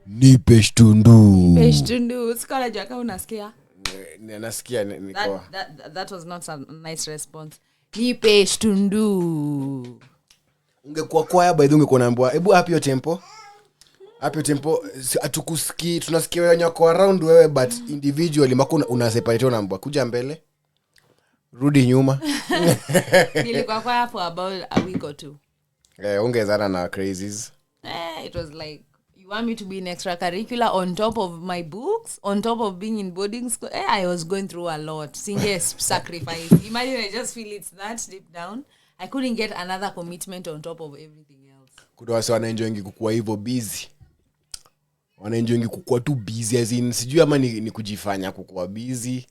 Nipe shtundu. Sikola jaka unasikia? Nasikia niko. That was not a nice response. Nipe shtundu. Ungekuwa kwaya by the ungekuwa naambiwa, "Hebu happy your tempo." Happy your tempo. Atukusikii, tunasikia wewe nyako around wewe but individually makuna una separate unaambiwa kuja mbele. Rudi nyuma. Nilikuwa kwaya for about a week or two. Ungezana na crazies. It was like, you want me to be in extracurricular on top of my books, on top of being in boarding school? I was going through a lot. Seeing sacrifice. Imagine, I just feel it's that deep down. I couldn't get another commitment on top of everything else. Kuna wase wanaenjoyingi kukua hivyo busy. Wanaenjoyingi kukua tu busy as in sijui ama ni kujifanya kukua busy.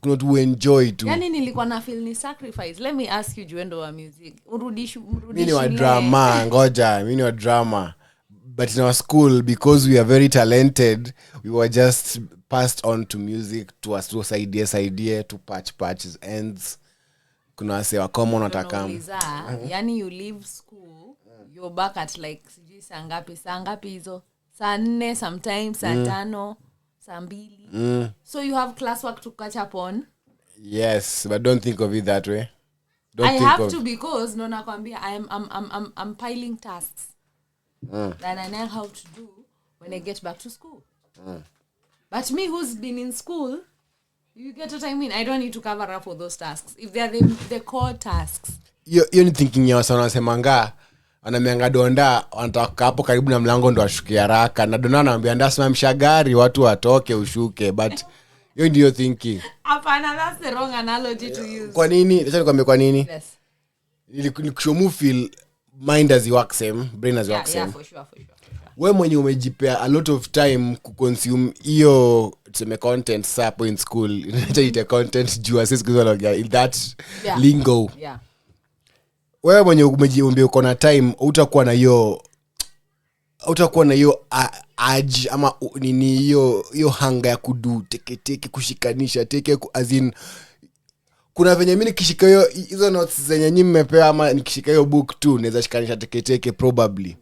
Kuna tu enjoy tu. Yani nilikuwa na feel ni sacrifice. Let me ask you, Juendo wa music. Mimi wa drama, ngoja, mimi wa drama. But in our school, because we are very talented, we were just passed on to music, to us, to idea, to patches, ends. Kuna wase wa common watakam. Yani you leave school, you're back at like, sijui saa ngapi hizo? Saa 4, sometimes saa 5. Saa 2. So you have classwork to catch up on. Yes, but don't think of it that way. I have to, because no nakwambia I'm piling tasks that I know how to do when I get back to school. But me who's been in school, you get what I mean? I don't need to cover up for those tasks if they are the core tasks. You're not thinking ya sana semanga anamianga donda anataka hapo karibu na mlango ndo ashukie haraka na dona anaambia ndasema mshagari watu watoke ushuke, but you ndio thinking. Hapana, that's the wrong analogy to use. Kwa nini? Acha nikwambie kwa nini. Yes. Nikushomu feel mind as you work same, brain as you work same. Yeah, for sure. Wewe mwenye umejipea a lot of time kuconsume hiyo tuseme content sapo in school. Inaita content juu assess kuzola in that lingo. Yeah. Wewe mwenye umejiumbia uko na time utakuwa na hiyo urge ama nini hiyo hanga ya kudu teke kushikanisha as in kuna venye mimi nikishika hizo notes zenye nyinyi mmepewa ama nikishika hiyo book tu naweza shikanisha teke probably.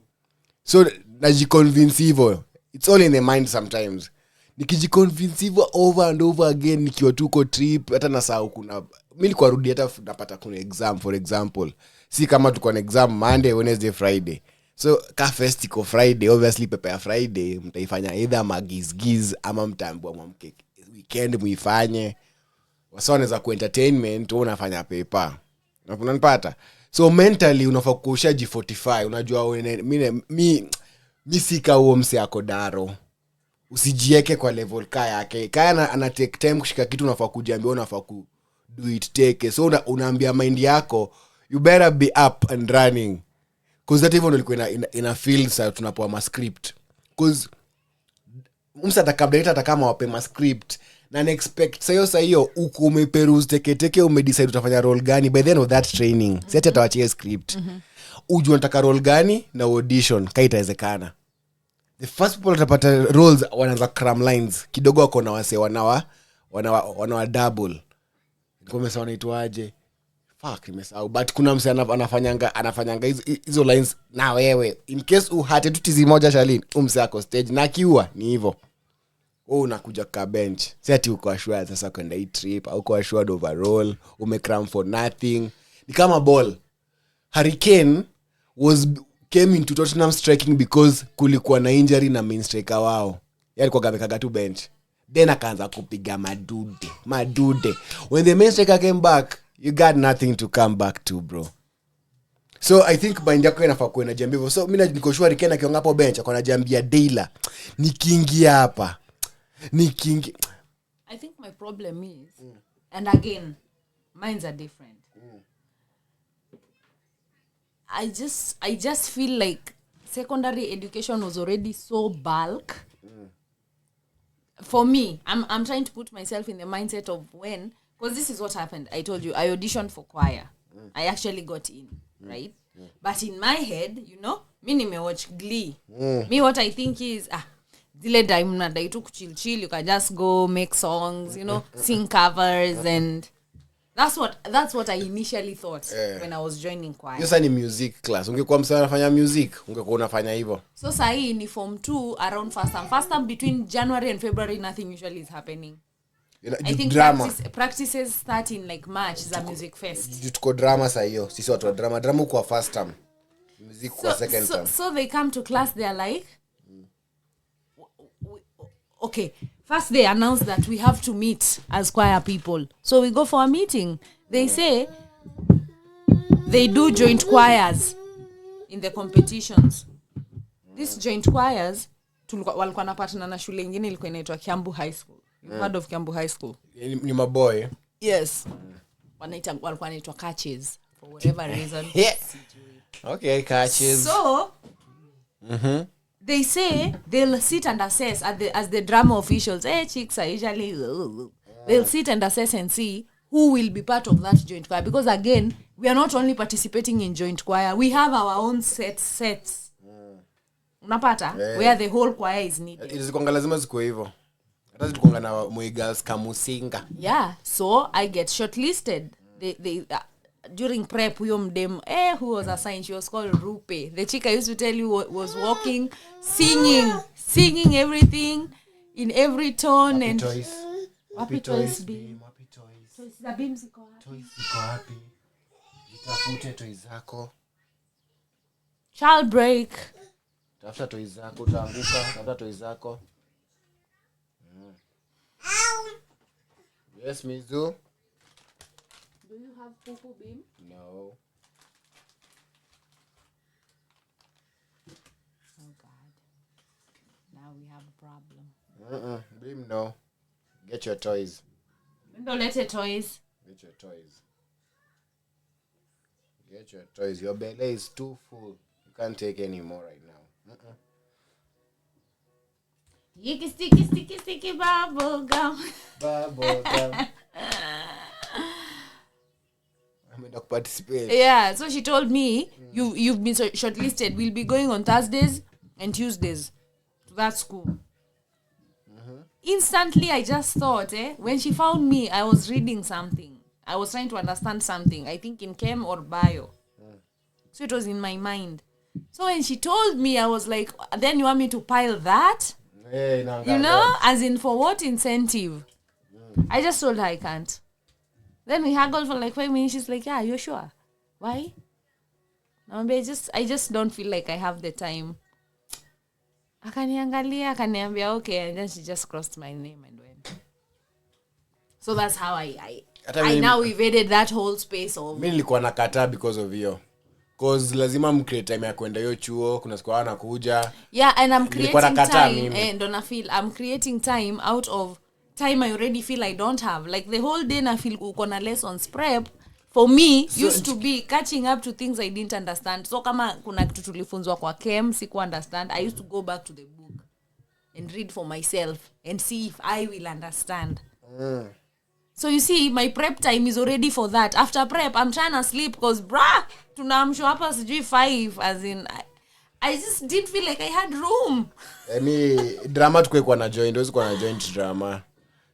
So najiconvince hivyo. It's all in the mind sometimes. Nikijiconvince hivyo over and over again nikiwa tuko trip hata nasahau kuna mimi nilikuwa rudi hata napata kuna exam for example. Si kama tuko na exam Monday, Wednesday, Friday. So ka festico Friday, obviously prepare Friday mtaifanya either magiz ama mtambua mwamke weekend muifanye. Wasone za kuentertainment wewe unafanya paper. Unanipata? So mentally unafaa kushaji 45. Unajua mimi sika huo mse yako daro. Usijieke kwa level kaya yake. Kaya ana take time kushika kitu unafaa kujiambia unafaa ku do it take. So unaambia mind yako you better be up and running. Cause that even ilikuwa ina field sa tunapoa ma script. Cause msata kabla atakama wape ma script na expect sasa hiyo uko umeperuse teke umedecide utafanya role gani by the end of that training. Si hata tawachia script. Ujue unataka role gani na audition kaitawezekana. The first people watapata roles wanaanza cram lines kidogo wako na wase wanawa double. Niko mesa wanaitwaje? Nimesahau, but kuna mse anafanyanga hizo lines na wewe in case uhate tu tizi moja Shalin umse yako stage na kiua ni hivyo unakuja ka bench si ati uko ashua sasa kwenda hii trip au uko ashua overall umecram for nothing. Ni kama ball Hurricane came into Tottenham striking because kulikuwa na injury na main striker wao alikuwa gamekaga tu bench then akaanza kupiga madude when the main striker came back you got nothing to come back to, bro. So I think mind yako inafaa kuwa inajiambia hivyo. So mimi niko sure Riken akiona hapo bench akona jambia Deila nikiingia hapa I think my problem is and again minds are different. I just feel like secondary education was already so bulk. For me, I'm trying to put myself in the mindset of when, because this is what happened. I told you, I auditioned for choir. I actually got in, right? But in my head, me nime watch Glee. Me what I think is, zile time nadai tu kuchill, you can just go make songs, sing covers and That's what I initially thought when I was joining choir. Yes, ni music class. Ungekuwa msana unafanya music, ungekuwa unafanya hivyo. So sahi ni form 2 around first term between January and February nothing usually is happening. I think drama practices start in like March za music fest. Tuko drama saa hiyo. Sisi watu wa drama kwa first term. Music kwa second term. So they come to class, they are like okay, first they announce that we have to meet as choir people. So we go for a meeting. They say they do joint choirs in the competitions. These joint choirs walikuwa na partner na shule nyingine ilikuwa inaitwa Kiambu High School. You've heard of Kiambu High School? Ni maboy. Yes. Walikuwa wanaitwa catches for whatever reason. Yeah. Okay, catches. So they say they'll sit and assess as the drama officials. Chicks are usually they'll sit and assess and see who will be part of that joint choir, because again we are not only participating in joint choir, we have our own sets. Unapata where the whole choir is needed. Ilikuwa lazima ziko hivyo. Hata zilikuwa na Moi Girls kamusinga. Yeah, so I get shortlisted. They during prep huyo mdem who was assigned, she was called Rupe. The chick I used to tell you was walking, singing everything in every tone. Happy and toys. Happy toys beam. Happy toys. Toys za beam ziko wapi? Toys ziko wapi? Jitafute toys zako. Child break. Tafuta toys zako, utaanguka, tafuta toys zako. Yes, Mizu. Do you have poo beam? No. Oh God. Now we have a problem. Beam no. Get your toys. Don't let it toys. Get your toys. Get your toys. Your belly is too full. You can't take any more right now. Sticky bubble gum. Bubble gum. I'm going to participate. Yeah, so she told me you've been shortlisted. We'll be going on Thursdays and Tuesdays to that school. Instantly, I just thought, when she found me, I was reading something. I was trying to understand something. I think in chem or bio. So it was in my mind. So when she told me, I was like, then you want me to pile that? Hey, no, you know, as in for what incentive? I just told her I can't. Then we haggled for like 5 minutes. She's like, yeah, you're sure? Why? No, I just don't feel like I have the time. Akaniambia okay, and then she just crossed my name and went. So that's how I now evaded that whole space of. Mimi nilikuwa nakataa because of you. Cause lazima mcreate time ya kwenda hiyo chuo, kuna siku anakuja. Yeah, and I'm creating time and don't I feel I'm creating time out of time I already feel I don't have. Like the whole day I feel uko na lessons prep for me used to be catching up to things I didn't understand. So kama kuna kitu tulifunzwa kwa chem siku understand, I used to go back to the book and read for myself and see if I will understand. So you see, my prep time is already for that. After prep, I'm trying to sleep because tunaamshwa hapa sijui 5, as in I just didn't feel like I had room. Any drama tukwe na joint, those kwa na joint drama.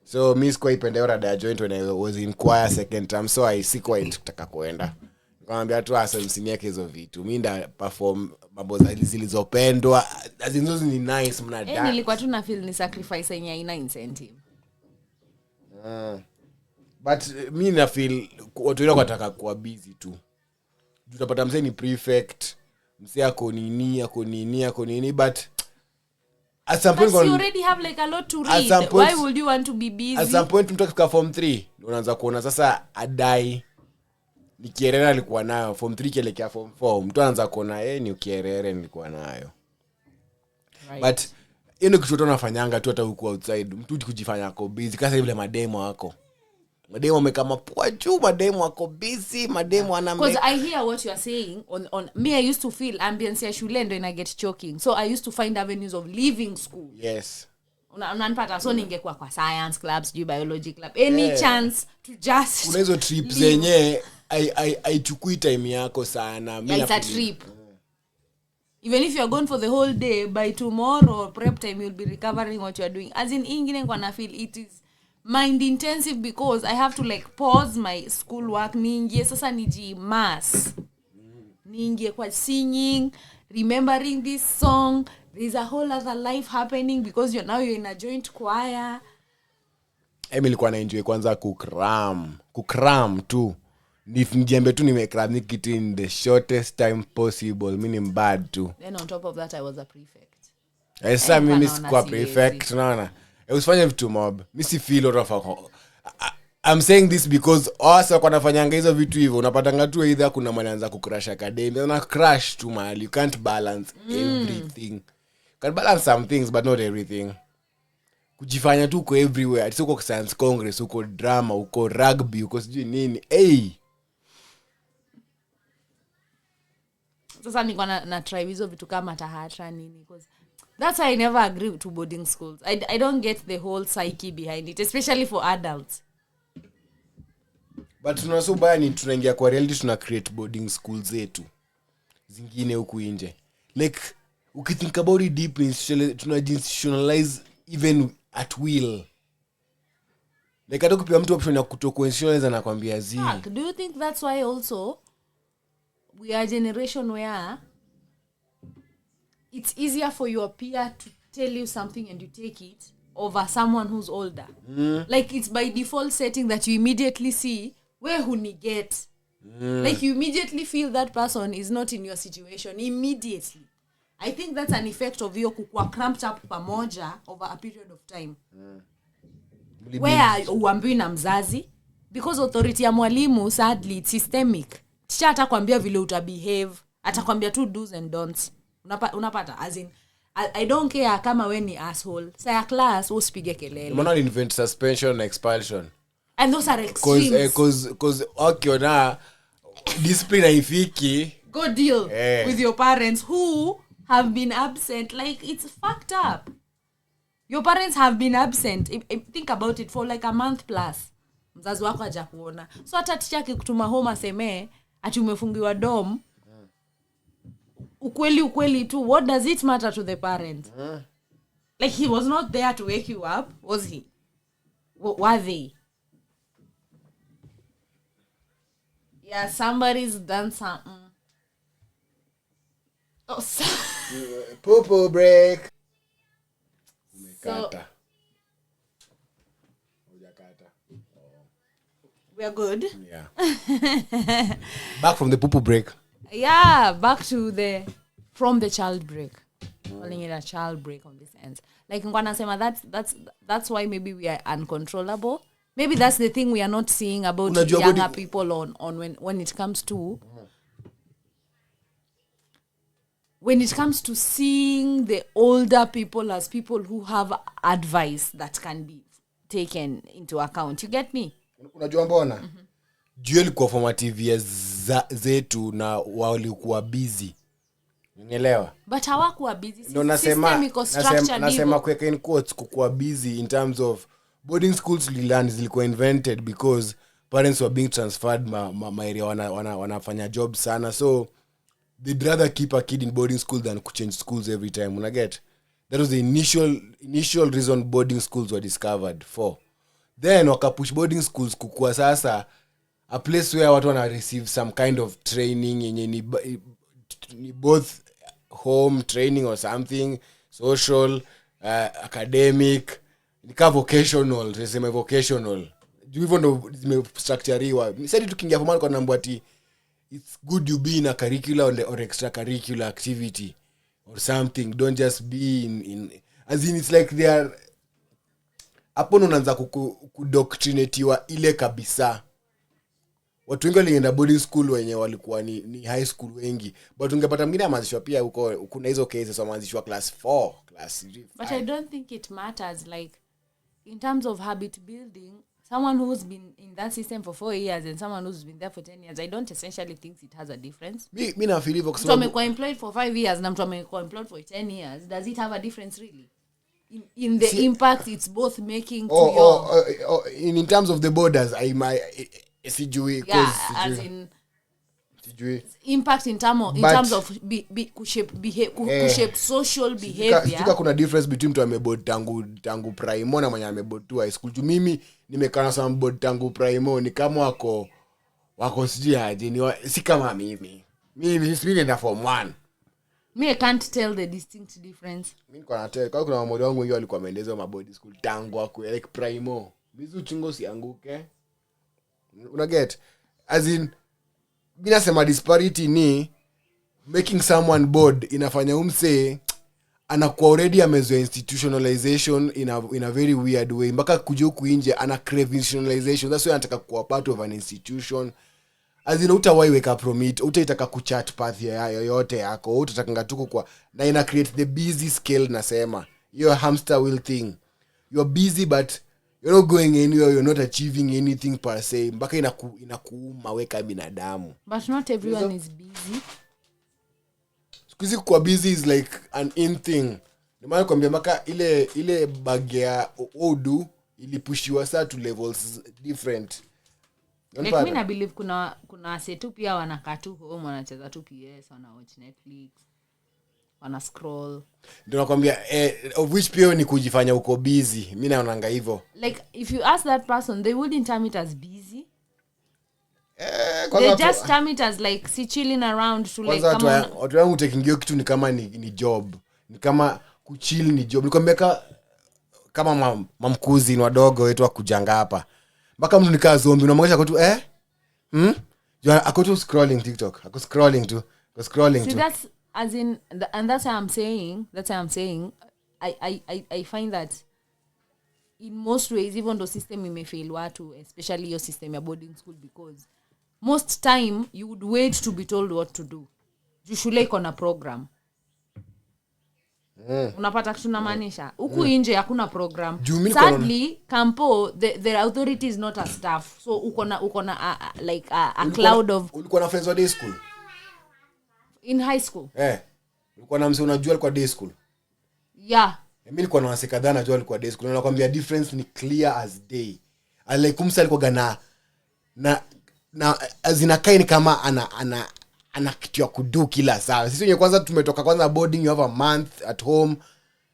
So mimi sikuwa ipendea rada ya joint when I was in choir second term, so I sikuwa nitaka kuenda. Nikamwambia tu asa msinieke hizo vitu. Mimi nda perform mambo zilizopendwa. As in those ni nice mna dance. Nilikuwa tu na feel ni sacrifice yenye ina incentive. But mimi na feel watu wale wataka kuwa busy tu. Tutapata mzee ni prefect, mzee ako nini but at some point you already have like a lot to read. Why would you want to be busy? At some point mtu akifika form 3 unaanza kuona sasa adai ni kierere alikuwa nayo form 3 kielekea form 4 mtu anaanza kuona ni kierere nilikuwa nayo. Right. But kitu chochote unafanyanga tu hata huko outside mtu kujifanya ako busy kasa vile mademo wako. Mademo amekama poa juu, mademo wako busy, mademo ana because I hear what you are saying on me. I used to feel ambience ya shule ndo ina get choking, so I used to find avenues of leaving school. Yes. Unanipata so ningekuwa kwa science clubs, biology club, any chance to just kuna hizo trips zenye I chukui time yako sana. Mimi it's a trip. Even if you are gone for the whole day, by tomorrow prep time you'll be recovering what you are doing. As in ingine kwa na feel it is mind intensive because I have to like pause my school work niingie sasa nijimass niingie kwa singing, remembering this song. There's a whole other life happening because you're in a joint choir. Nilikuwa na enjoy kwanza kukram tu. Nijembe tu nimekram kitu in the shortest time possible. Mimi ni bad tu. Then on top of that I was a prefect. Sasa mimi sikuwa prefect, unaona. Usifanye vitu mob. Mimi si feel of I'm saying this because also kwa nafanyanga hizo vitu hivyo unapatanga tu either kuna manaanza kucrash academy na crash tu mahali. You can't balance everything. You can balance some things but not everything. Kujifanya tu uko everywhere. Ati uko science congress, uko drama, uko rugby, uko sijui nini. Sasa niko na try hizo vitu kama tahatra nini because that's why I never agree to boarding schools. I don't get the whole psyche behind it, especially for adults. But tunasubaya ni tunaingia kwa reality, tuna create boarding schools zetu zingine huku nje. Like ukithink about it deeply, tuna-institutionalize even at will. Like hata kupewa mtu option ya kutokuinstitutionalize anakuambia zi. Do you think that's why also we are a generation where it's easier for your peer to tell you something and you take it over someone who's older? Like it's by default setting that you immediately see where huni get. Like you immediately feel that person is not in your situation immediately. I think that's an effect of you kukua cramped up pamoja over a period of time. Where uambiwi na mzazi because authority ya mwalimu sadly it's systemic. Teacher atakwambia vile utabehave, atakwambia tu do's and don'ts. Unapata as in I don't care kama we ni asshole. Say class usipige kelele. Mbona invent suspension and expulsion? And those are extremes. Cause ukiona discipline haifiki, go deal with your parents who have been absent. Like it's fucked up. Your parents have been absent. Think about it for like a month plus. Mzazi wako hajakuona. So hata teacher akikutuma home aseme ati umefungiwa dorm. Ukweli tu, what does it matter to the parent? Like he was not there to wake you up, was he? Were they? Yeah, somebody's done something. Oh, Popo break. So, we are good. Yeah. Back from the popo break. Yeah, back to from the child break. Calling it a child break on this end. Like Ngwana Sema, that's why maybe we are uncontrollable. Maybe that's the thing we are not seeing about younger people on when it comes to seeing the older people as people who have advice that can be taken into account. You get me? Unajua mbona? Juu kwa formative zetu na walikuwa busy. Unielewa? But hawakuwa busy. No, nasema kuweka in quotes kukuwa busy in terms of boarding schools zilikuwa invented because parents were being transferred ma area wanafanya job sana, so they'd rather keep a kid in boarding school than change schools every time. Una get? That was the initial reason boarding schools were discovered for. Then wakapush boarding schools kukua sasa a place where watu wana receive some kind of training yenye ni both home training or something, social, academic, nika vocational, resema vocational. Hivyo ndo zimestructureiwa. Nisadi tukiingia formal kwa nambo ati it's good you be in a curricular or extracurricular activity or something. Don't just be in as in it's like they are hapo unaanza kudoctrinatiwa ile kabisa. Watu wengi walienda boarding school wenye walikuwa ni high school wengi, but ungepata mwingine ameanzishwa pia huko, kuna hizo cases wameanzishwa class 4, class 3. But I don't think it matters, like in terms of habit building. Someone who's been in that system for 4 years and someone who's been there for 10 years, I don't essentially think it has a difference. Me na feel hivyo kwa sababu mtu amekuwa employed for 5 years na mtu amekuwa employed for 10 years, does it have a difference really? In the impact it's both making to your in terms of the borders, sijui as in impact in terms of kushape social behavior. Sika kuna difference between mtu amebod tangu primo na mwenye amebod tu high school. Juu mimi nimekana sana bod tangu primo ni kama wako sijui aje ni si kama mimi na form 1. I can't tell the distinct difference. Mimi kwa tell kwa kuna mmoja wangu wengi walikuwa wameendezwa mabody school tangu wako like primo. Mizu chingo sianguke. Una get as in bila sema disparity ni making someone bored inafanya umse anakuwa already amezoea institutionalization in a very weird way mpaka kuja huku nje ana crave institutionalization. That's why anataka kuwa part of an institution. As in utawai wake up from it, utaitaka kuchat path ya yoyote yako, utataka tuko kwa na ina create the busy scale nasema. Your hamster wheel thing. You're busy but you're not going anywhere, you're not achieving anything per se. Mpaka inakuuma weka binadamu. But not everyone is busy. Sikuzi kwa busy is like an in thing. Nimana kwambia mpaka ile bag ya odu ilipushiwa saa to levels different. Like mimi na believe kuna setu pia wanakaa tu home wanacheza tu PS, wana watch Netflix, wana scroll. Ndio nakwambia of which pia ni kujifanya uko busy. Mimi naonanga hivyo. Like if you ask that person they wouldn't term it as busy. They just term it as like si chilling around to like kama watu wangu taking hiyo kitu ni kama ni job. Ni kama kuchill ni job. Nikwambia kama mamkuzi ni wadogo wetu wakujanga hapa. Mpaka mtu nikaa zombie unamwongesha kwa tu ako tu scrolling TikTok. Ako scrolling tu. See that's as in and that's why I'm saying I find that in most ways even though system may fail watu especially your system ya boarding school because most time you would wait to be told what to do. You should like on a program. Unapata kitu namaanisha huku nje hakuna program. Sadly campo the authority is not a staff so uko na like a cloud of ulikuwa na friends wa day school in high school ulikuwa na mse unajua alikuwa day school mimi nilikuwa na wase kadhaa najua alikuwa day school na nakwambia difference ni clear as day alaikum alikuwa gana na azinakai ni kama ana kitu ya kudu kila saa. Sisi wenyewe kwanza tumetoka kwanza boarding, you have a month at home.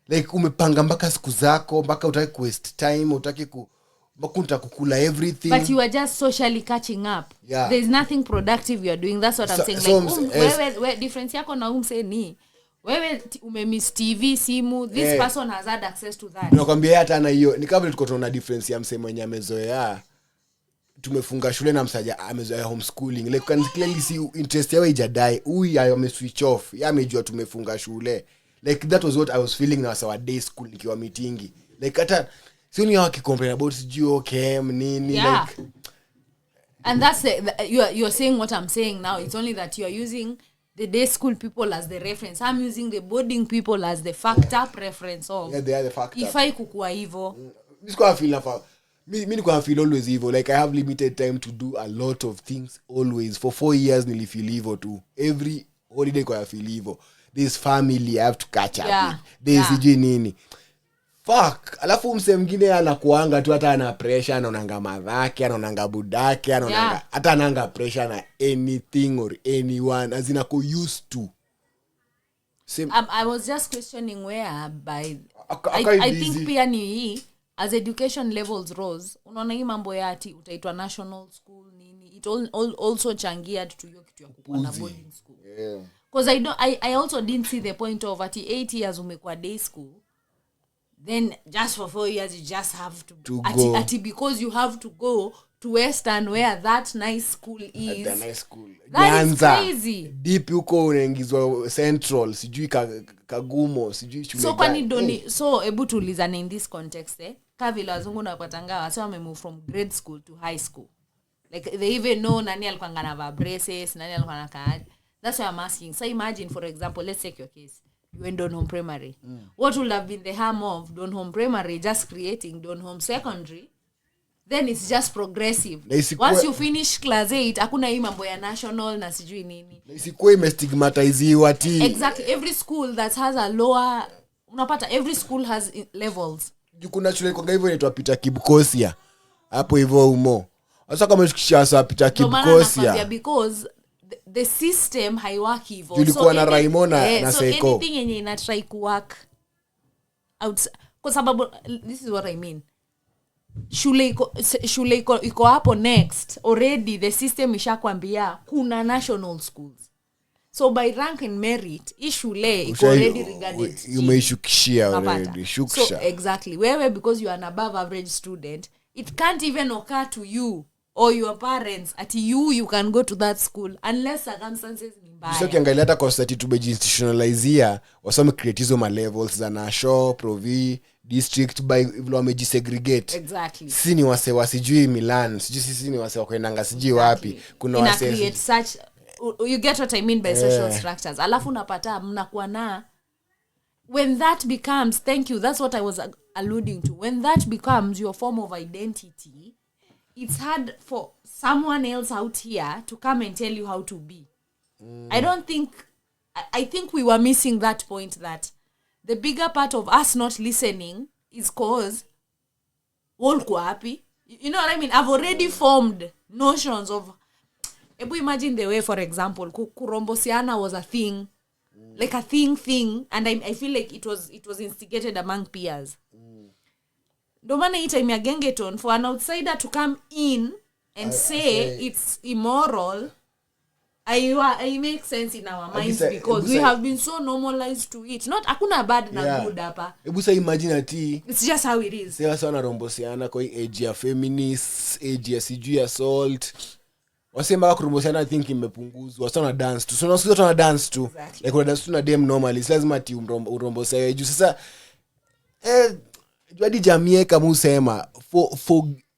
Like umepanga mpaka siku zako, mpaka utaki waste time, utaki mpaka utakukula everything. But you are just socially catching up. Yeah. There is nothing productive you are doing. That's what I'm saying. Like wewe difference yako na umse ni wewe umemiss TV simu, this person has had access to that. Nakwambia hata na hiyo ni kama tulikuwa tunaona difference ya msemo mwenye amezoea tumefunga shule na msaja amezoea homeschooling like can clearly see interest yao ijadai huyu ame switch off yeye amejua tumefunga shule like that was what I was feeling na our day school nikiwa meeting like hata sio ni waki complain about GOKM nini like and that's you're saying what I'm saying now. It's only that you are using the day school people as the reference. I'm using the boarding people as the fact up reference of they are the fact up. Ifai kukua hivyo this kwa feel na mimi niko feel always evil like I have limited time to do a lot of things always for 4 years nili feel evil too every holiday kwa feel evil this family I have to catch up with this nini fuck alafu mse mwingine anakuanga tu hata ana pressure anaonanga madhake anaonanga budake anaonanga hata ananga pressure na anything or anyone as in ako used to I was just questioning where by I think pia ni hii as education levels rose unaona hii mambo ya ati utaitwa national school nini it also changied to your kitu ya kuwa na boarding school because I also didn't see the point of ati 8 years umekuwa day school then just for 4 years you just have to ati because you have to go to Western where that nice school is that nice school that is crazy deep huko unaingizwa Central sijui Kagumo sijui shule so kwani doni so ebu tulizane in this context kavila wazungu napatanga wase wamemove from grade school to high school like they even know nani alikuwa ngana braces nani alikuwa nakaaje. That's why I'm asking. So imagine for example let's take your case you went Donholm Primary what would have been the harm of Donholm Primary just creating Donholm Secondary then it's just progressive once you finish class 8 hakuna hii mambo ya national na sijui nini isikuwa imestigmatiziwa ati exactly every school that has a lower unapata every school has levels kuna shule kwa hivyo inaitwa Peter Kibkosia hapo hivyo umo sasa kama ukishasa Peter Kibkosia because the system haiwaki hivyo. Tulikuwa na Raimona na Seiko. So anything yenye ina try ku work kwa sababu this is what I mean. Shule iko hapo next. Already the system ishakwambia kuna national schools. So by rank and merit, shule iko already regarded. You may shukishia already. Shukisha. So exactly. Wewe because you are an above average student, it can't even occur to you or your parents at you can go to that school unless circumstances ni mbaya. So kiangalia hata kwa stati institutionalizia wasome create hizo ma levels za Nasho, Provi, district by vile wamejisegregate. Exactly. Sisi ni wase wasijui Milan, sisi ni wase wakwendanga sijui wapi. Kuna wase create such, you get what I mean by social structures. Alafu unapata mnakuwa na when that becomes, thank you, that's what I was alluding to. When that becomes your form of identity, it's hard for someone else out here to come and tell you how to be. I think we were missing that point, that the bigger part of us not listening is cause all happy. You know what I mean? I've already formed notions of, if we imagine the way, for example, kurombosiana was a thing, like a thing, and I feel like it was instigated among peers. Domana hii time ya gengeton, for an outsider to come in and say it's immoral, it makes sense in our minds because we have been so normalized to it. Not hakuna bad na good hapa. Hebu say imagine ati it's just how it is. Sasa wanarombosiana kwa age ya feminist, age ya sijui assault. Wasema kurombosiana I think imepunguzwa. Wasa na dance tu. So unasikia wana dance tu. Exactly. Like una dance tu na dem normally. Lazima ati urombosae juu. Sasa jadi jamii kama usema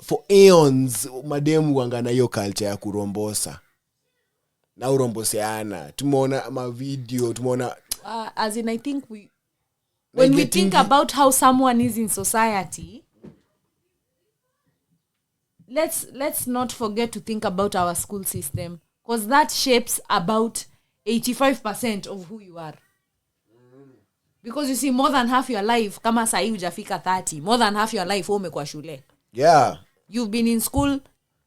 for aeons mademu wangana hiyo culture ya kurombosa. Na uromboseana. Tumeona ma video, tumeona as in I think when we think about how someone is in society, let's not forget to think about our school system, because that shapes about 85% of who you are. Because you see, more than half your life, kama sahi hujafika 30, more than half your life umekuwa shule. Yeah. You've been in school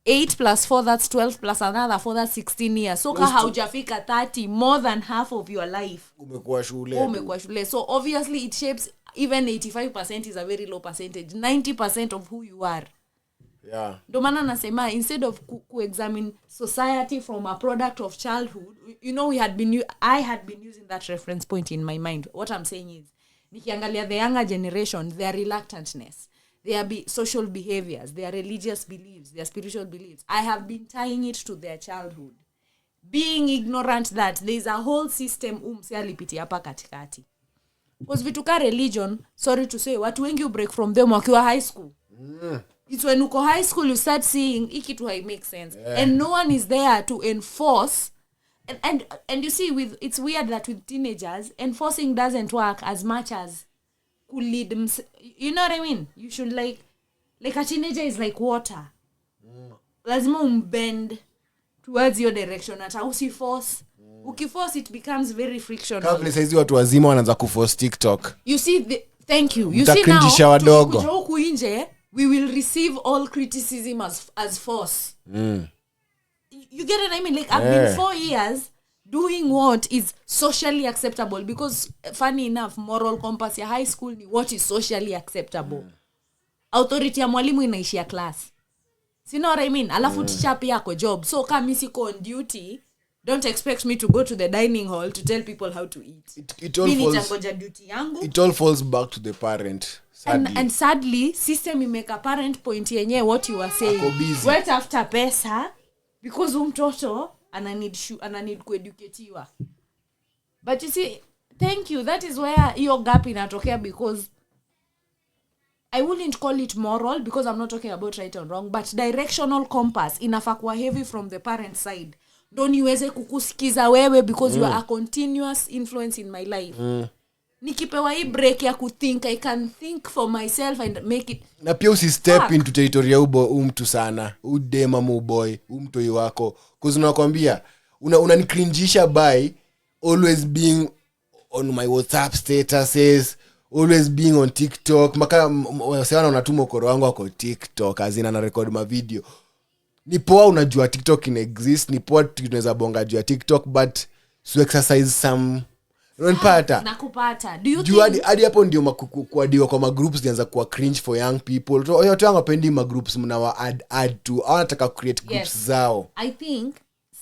8 plus 4, that's 12 plus another 4, that's 16 years. So kama hujafika 30, more than half of your life umekuwa shule. So obviously it shapes, even 85% is a very low percentage. 90% of who you are. Yeah. Ndo maana nasema, instead of examine society from a product of childhood, you know, I had been using that reference point in my mind. What I'm saying is, nikiangalia the younger generation, their reluctantness, their social behaviors, their religious beliefs, their spiritual beliefs, I have been tying it to their childhood, being ignorant that there's a whole system alipitia hapa katikati. Because vituka religion, sorry to say, watu wengi break from them wakiwa high school. It's when uko high school you start seeing ikitu hai make sense. Yeah. And no one is there to enforce. And you see, it's weird that with teenagers, enforcing doesn't work as much as could lead them. You know what I mean? You should like a teenager is like water. Lazima umbend towards your direction. Ata usiforce. Ukiforce, it becomes very frictional. Kabla saizi watu wazima wanaanza kuforce TikTok. You see, thank you. You see now, wadogo. Huku nje, we will receive all criticism as force. You get what I mean? Like, I've been 4 years doing what is socially acceptable, because funny enough, moral compass ya high school ni what is socially acceptable. Authority ya mwalimu inaishia class. You know what I mean? Alafu teacher pia ako job. So kama mimi siko on duty, don't expect me to go to the dining hall to tell people how to eat. It all falls back to the parent. And sadly, system imeka parent point yenye what you were saying. Wait after pesa, because mtoto ana need kueducatiwa. But you see, thank you, that is where your gap inatokea, because I wouldn't call it moral, because I'm not talking about right or wrong, but directional compass inafaa kuwa heavy from the parent side. Don't niweze kukusikiza wewe because you are a continuous influence in my life. Nikipewa hii break ya kuthink, I can think for myself and make it. Na pia step into territory ya mtu sana. Udema boy, mtoi wako. Cause unakwambia, unanikrinjisha by always being on my WhatsApp statuses, always being on TikTok. Maka wasema unatuma ukoro wangu wako TikTok, azina na record ma video. ni poa unajua TikTok ina exist, ni poa tunaweza bonga juu ya TikTok, but so exercise some unapata nakupata. Do you think hadi hapo ndio kuadiwa kwa magroups zianza kuwa cringe for young people. So yote wangu pendi magroups mnawa add to, wanataka create groups zao. I think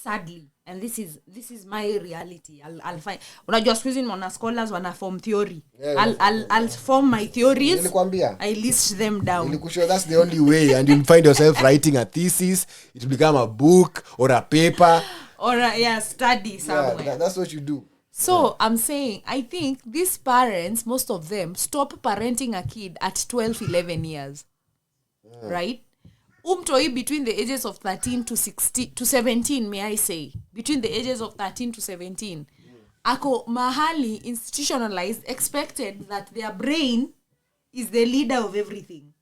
sadly, and this is my reality, I'll find, unajua siku hizi mwana scholars wana form theory. I'll form my theories. Nilikwambia I list them down. Nilikushow that's the only way, and you'll find yourself writing a thesis, it will become a book or a paper or a study somewhere. That's what you do. So I'm saying, I think these parents, most of them, stop parenting a kid at 12-11 years. Right? Umtoi between the ages of 13 to 17, may I say, between the ages of 13 to 17, ako mahali institutionalized, expected that their brain is the leader of everything.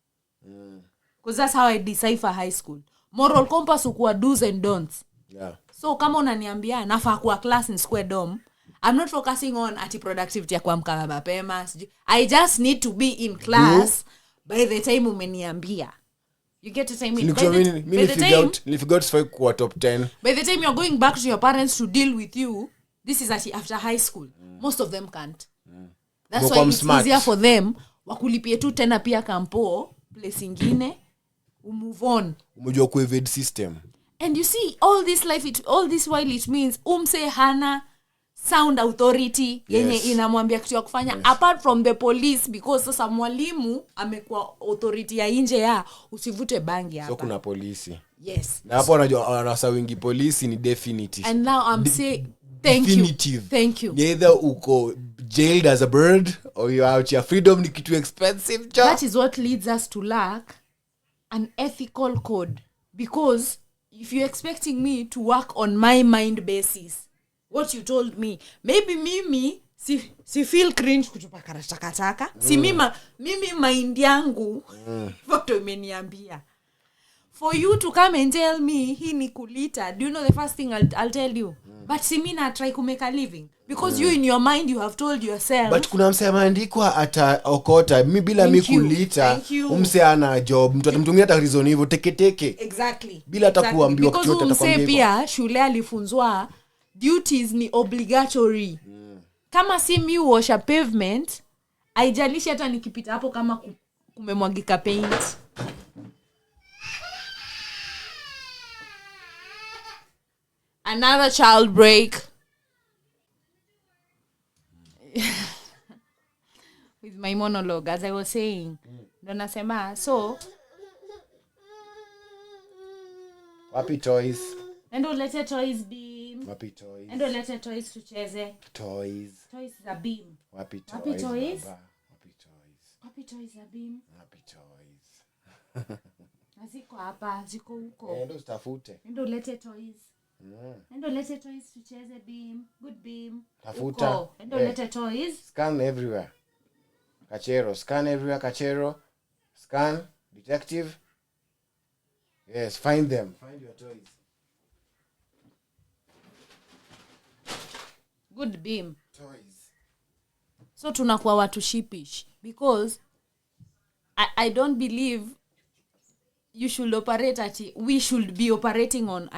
Because that's how I decipher high school. Moral compass ukuwa do's and don'ts. Yeah. So kama unaniambia nafaa kuwa class in square dome, I'm not focusing on ati productivity ya kuamka mapema. I just need to be in class by the time umeniambia. You get the time in. By the time you're going back to your parents to deal with you, this is after high school. Most of them can't. That's why it's easier for them wakulipie tu tena pia kampo place ingine move on. Umejua ku evade system. And you see all this while it means umse hana sound authority yenye inamwambia kitu ya kufanya apart from the police, because sasa mwalimu amekuwa authority ya nje ya usivute bangi hapa. So kuna polisi. Yes. Na hapo wanasa wingi polisi ni definitive. And now I'm saying thank you. Either uko jailed as a bird or you out your freedom, ni kitu expensive job. That is what leads us to lack an ethical code, because if you're expecting me to work on my mind basis, what you told me, maybe mimi si feel cringe kutupa takataka. Si mimi mind yangu photo imeniambia. For you to come and tell me hii ni kulita, do you know the first thing I'll tell you? But si mimi na try to make a living, because you in your mind you have told yourself. But kuna mse ameandikwa ata okota mi bila mi kulita, umse ana job, mtu atamtumia hata reason hivyo teke. Exactly. Bila hata kuambiwa kitu yote atakwambia. Because pia shule alifunzwa duties ni obligatory. Kama si mi wash a pavement, haijalishi hata nikipita hapo kama kumemwagika paint. Another child break. With my monologue, as I was saying. Ndo nasema, so wapi toys? Endo lete toys beam. Wapi toys? Endo lete toys tucheze. Toys is a beam. Wapi toys? Wapi toys? Baba? Wapi toys? Wapi toys a beam? Wapi toys? Aziko hapa, ziko huko. Endo utafute. Endo lete toys. Endo lete toys tucheze beam. Good beam. Tafuta. Endo lete toys. Scan everywhere. Kachero, scan everywhere, Kachero. Scan, detective. Yes, find them. Find your toys. Good beam. Toys. So tunakuwa watu sheepish, because I don't believe you should operate we should be operating on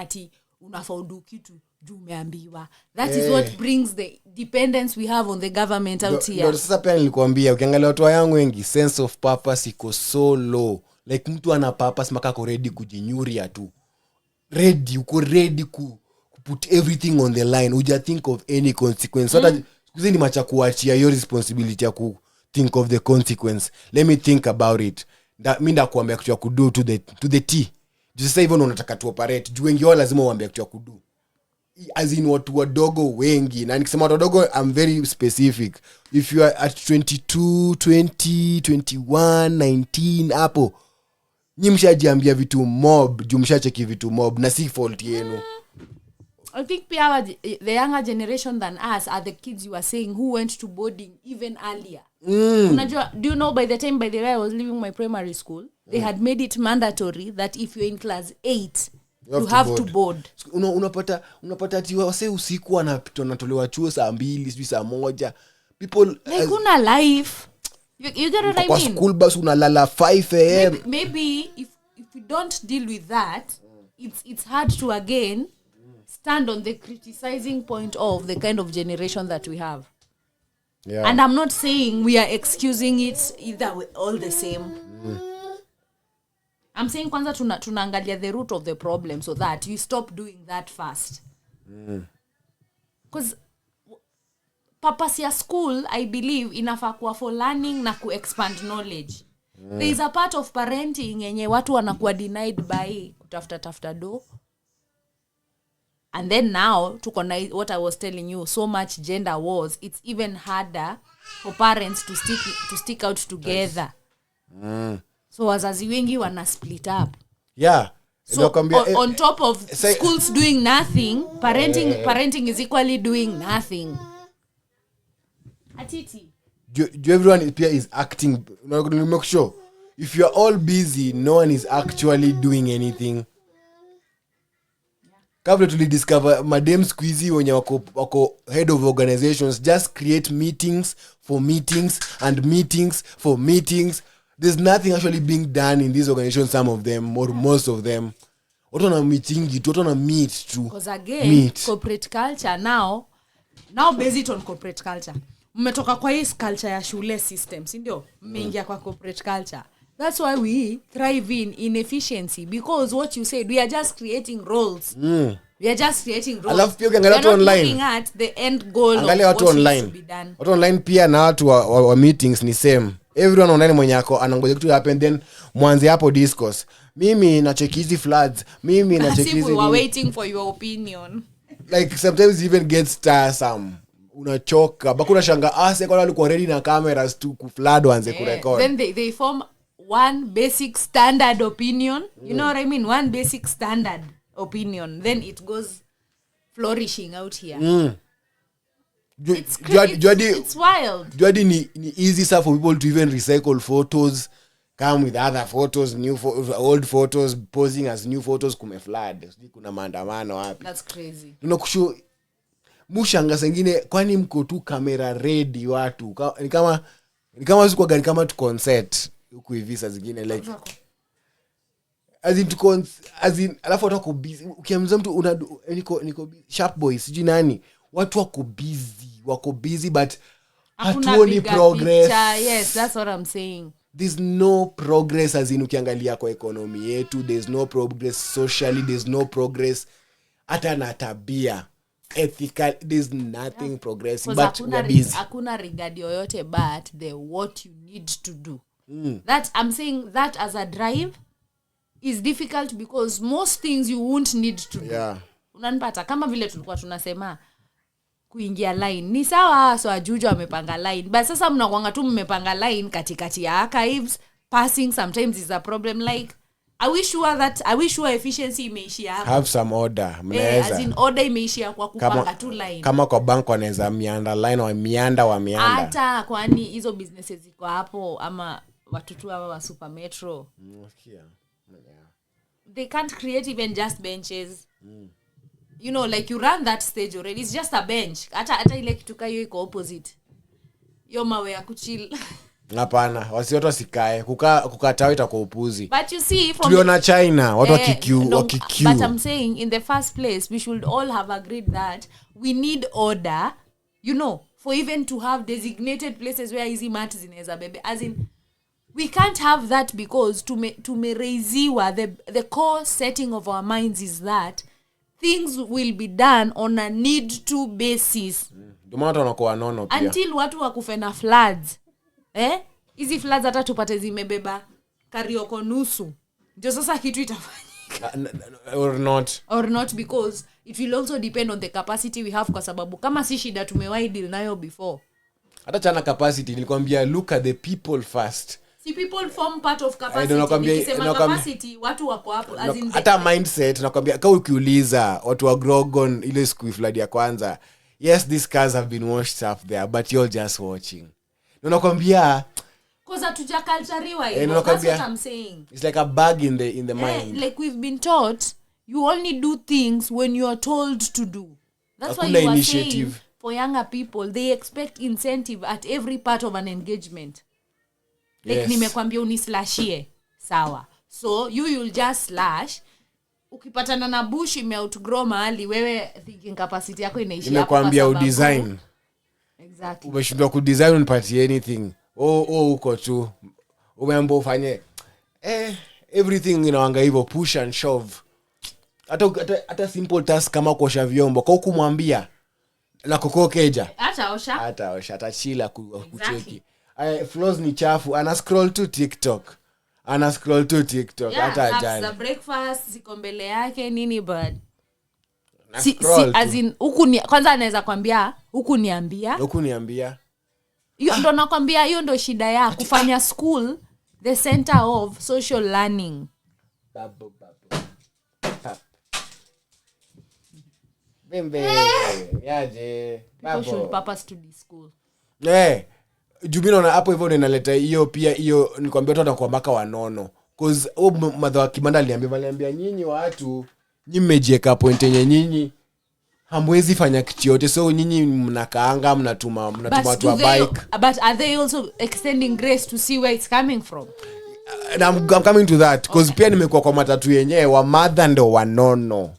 unafaudu kitu juu umeambiwa. That is what brings the dependence we have on the government out here. Ndio sasa pia nilikwambia ukiangalia watu yangu wengi sense of purpose iko so low. Like mtu ana purpose maka ko ready kujinyuria tu. Uko ready put everything on the line. Uja think of any consequence. Hata sikuzi ni macha kuachia your responsibility ya ku think of the consequence. Let me think about it. Mimi ndakuambia kitu ya kudo to the T. Sasa hivyo unataka tu operate. Juu wengi wao lazima uambie kitu ya kudo. As in watu wadogo wengi. Na nikisema watu wadogo I'm very specific. If you are at 22, 20, 21, 19 hapo, nyi mshajiambia vitu mob, juu mshacheki vitu mob na si fault yenu. I think the younger generation than us are the kids you are saying who went to boarding even earlier. Do you know by the way I was leaving my primary school, they had made it mandatory that if you're in class 8, you have to board. Unapata ati wase usiku wanatolewa chuo saa 2, saa 1. People like una life. You get what I mean? Kwa school bus unalala 5 am. Maybe if we don't deal with that, it's hard to again stand on the criticizing point of the kind of generation that we have. Yeah. And I'm not saying we are excusing it either way, all the same. I'm saying kwanza tunaangalia the root of the problem so that you stop doing that fast. Because purpose ya school, I believe, inafaa kuwa for learning na ku-expand knowledge. There is a part of parenting yenye watu wanakuwa denied by kutafuta do. And then now, what I was telling you, so much gender wars, it's even harder for parents to stick out together. So wazazi wengi wana split up. Yeah. So on top of schools doing nothing, parenting is equally doing nothing. Atiti. Everyone here is acting. Make sure if you are all busy, no one is actually doing anything. Kabla tulidiscover madem squeezy wenye wako head of organizations just create meetings for meetings and meetings for meetings. There's nothing actually being done in these organizations, some of them or most of them. Watu wana meeting, watu wana meet to because again corporate culture now based on corporate culture. Mmetoka kwa hii culture ya shule system, si ndio? Mmeingia kwa corporate culture. That's why we thrive in inefficiency, because what you said, we are just creating roles. We are just creating roles. Alafu pia ukiangalia watu online. Looking at the end goal angalia of what needs to be done. Watu online pia na watu wa meetings ni same. Everyone online mwenye yako anangoja kitu happen, then mwanze hapo discourse. Mimi na check hizi floods. Mimi na check hizi. We were waiting for your opinion. Like sometimes even gets tiresome. Unachoka. Bakuna shanga kwa walikuwa ready na cameras tu ku flood wanze ku record. Then they form one basic standard opinion. You know what I mean? One basic standard opinion. Then it goes flourishing out here. It's wild. Juadi ni easy stuff for people to even recycle photos, come with other photos, old photos, posing as new photos kume flood. Kuna maandamano wapi. That's crazy. Tunakusho mushanga sengine kwani mko tu camera ready watu. Ni kama siku gani kama tu concert huku hivi saa zingine like as in alafu watu wako busy. Ukiamza mtu niko sharp boys sijui nani, watu wako busy but hatuoni progress. Yes, that's what I'm saying. There's no progress as in ukiangalia kwa economy yetu, there's no progress socially, there's no progress hata na tabia ethical, there's nothing progressing, but we're busy. Hakuna regard yoyote but the what you need to do. That I'm saying that as a drive is difficult because most things you won't need to do. Yeah. Unanipata kama vile tulikuwa tunasema kuingia line ni sawa, so ajuju amepanga line, but sasa mnakwanga tu mmepanga line katikati ya archives, passing sometimes is a problem. Like I wish sure efficiency imeishia hapo. Have some order. As in order imeishia kwa kupanga tu line. Kama kwa bank wanaweza mianda line wa mianda. Hata kwani hizo businesses ziko hapo ama watu tu wa super metro. Yeah. They can't create even just benches. You know, like you run that stage already, it's just a bench. Hata ile kitu kayo iko opposite. Yo mawe ya kuchill. Hapana, watu wasikae. Kukaa tawi itakuwa upuzi. But you see tuliona China, watu wakikiu. But I'm saying in the first place we should all have agreed that we need order, you know, for even to have designated places where easy mats zinaweza bebe. As in we can't have that because tumereiziwa the core setting of our minds is that things will be done on a need to basis. Dumata wanakuwa nono pia. Until watu wakufe na floods. Hizi floods hata tupate zimebeba karioko nusu. Ndio sasa kitu itafanyika. Or not because it will also depend on the capacity we have, kwa sababu kama si shida tumewahi deal nayo before. Hata chana capacity nilikwambia look at the people first. See, people form part of capacity. Nikisema capacity, watu wako hapo. Hata mindset, nakwambia, kama ukiuliza, watu wa Grogon, ile siku flood ya kwanza, yes, these cars have been washed up there, but you're just watching. Nakwambia, because hatujaculturiwa hiyo. That's what I'm saying. It's like a bug in the mind. Like we've been taught, you only do things when you are told to do. That's why you are saying, for younger people, they expect incentive at every part of an engagement. Like nimekwambia unislashie sawa, so you'll just slash ukipatana na bush imeoutgrow mahali wewe thinking capacity yako inaishia hapo. Nimekwambia udesign. Exactly. Umeshindwa kudesign unipatie anything. Uko tu. Umeambo ufanye everything inaanga hivyo push and shove. Hata simple task kama kuosha vyombo kwa kumwambia na kokokeja. Hata osha. Atachila kucheki. Flows ni chafu. Ana scroll tu TikTok. Hata ajali. The breakfast ziko mbele yake nini but as in kwanza anaweza kwambia huku niambia. Hiyo ndo nakwambia, hiyo ndo shida ya kufanya school the center of social learning. Babu. Bembe. Yaje. People should purpose to the school. Jubino na hapo hivyo ninaleta hiyo pia hiyo nikwambia watu watakuwa mpaka wanono. Cause mother wa kibanda aliambia nyinyi watu nyinyi mmejieka point yenye nyinyi hamwezi fanya kitu yote, so nyinyi mnakaanga mnatuma watu wa bike. But are they also extending grace to see where it's coming from? And I'm coming to that cause pia nimekuwa kwa matatu yenyewe wa mother ndo wanono.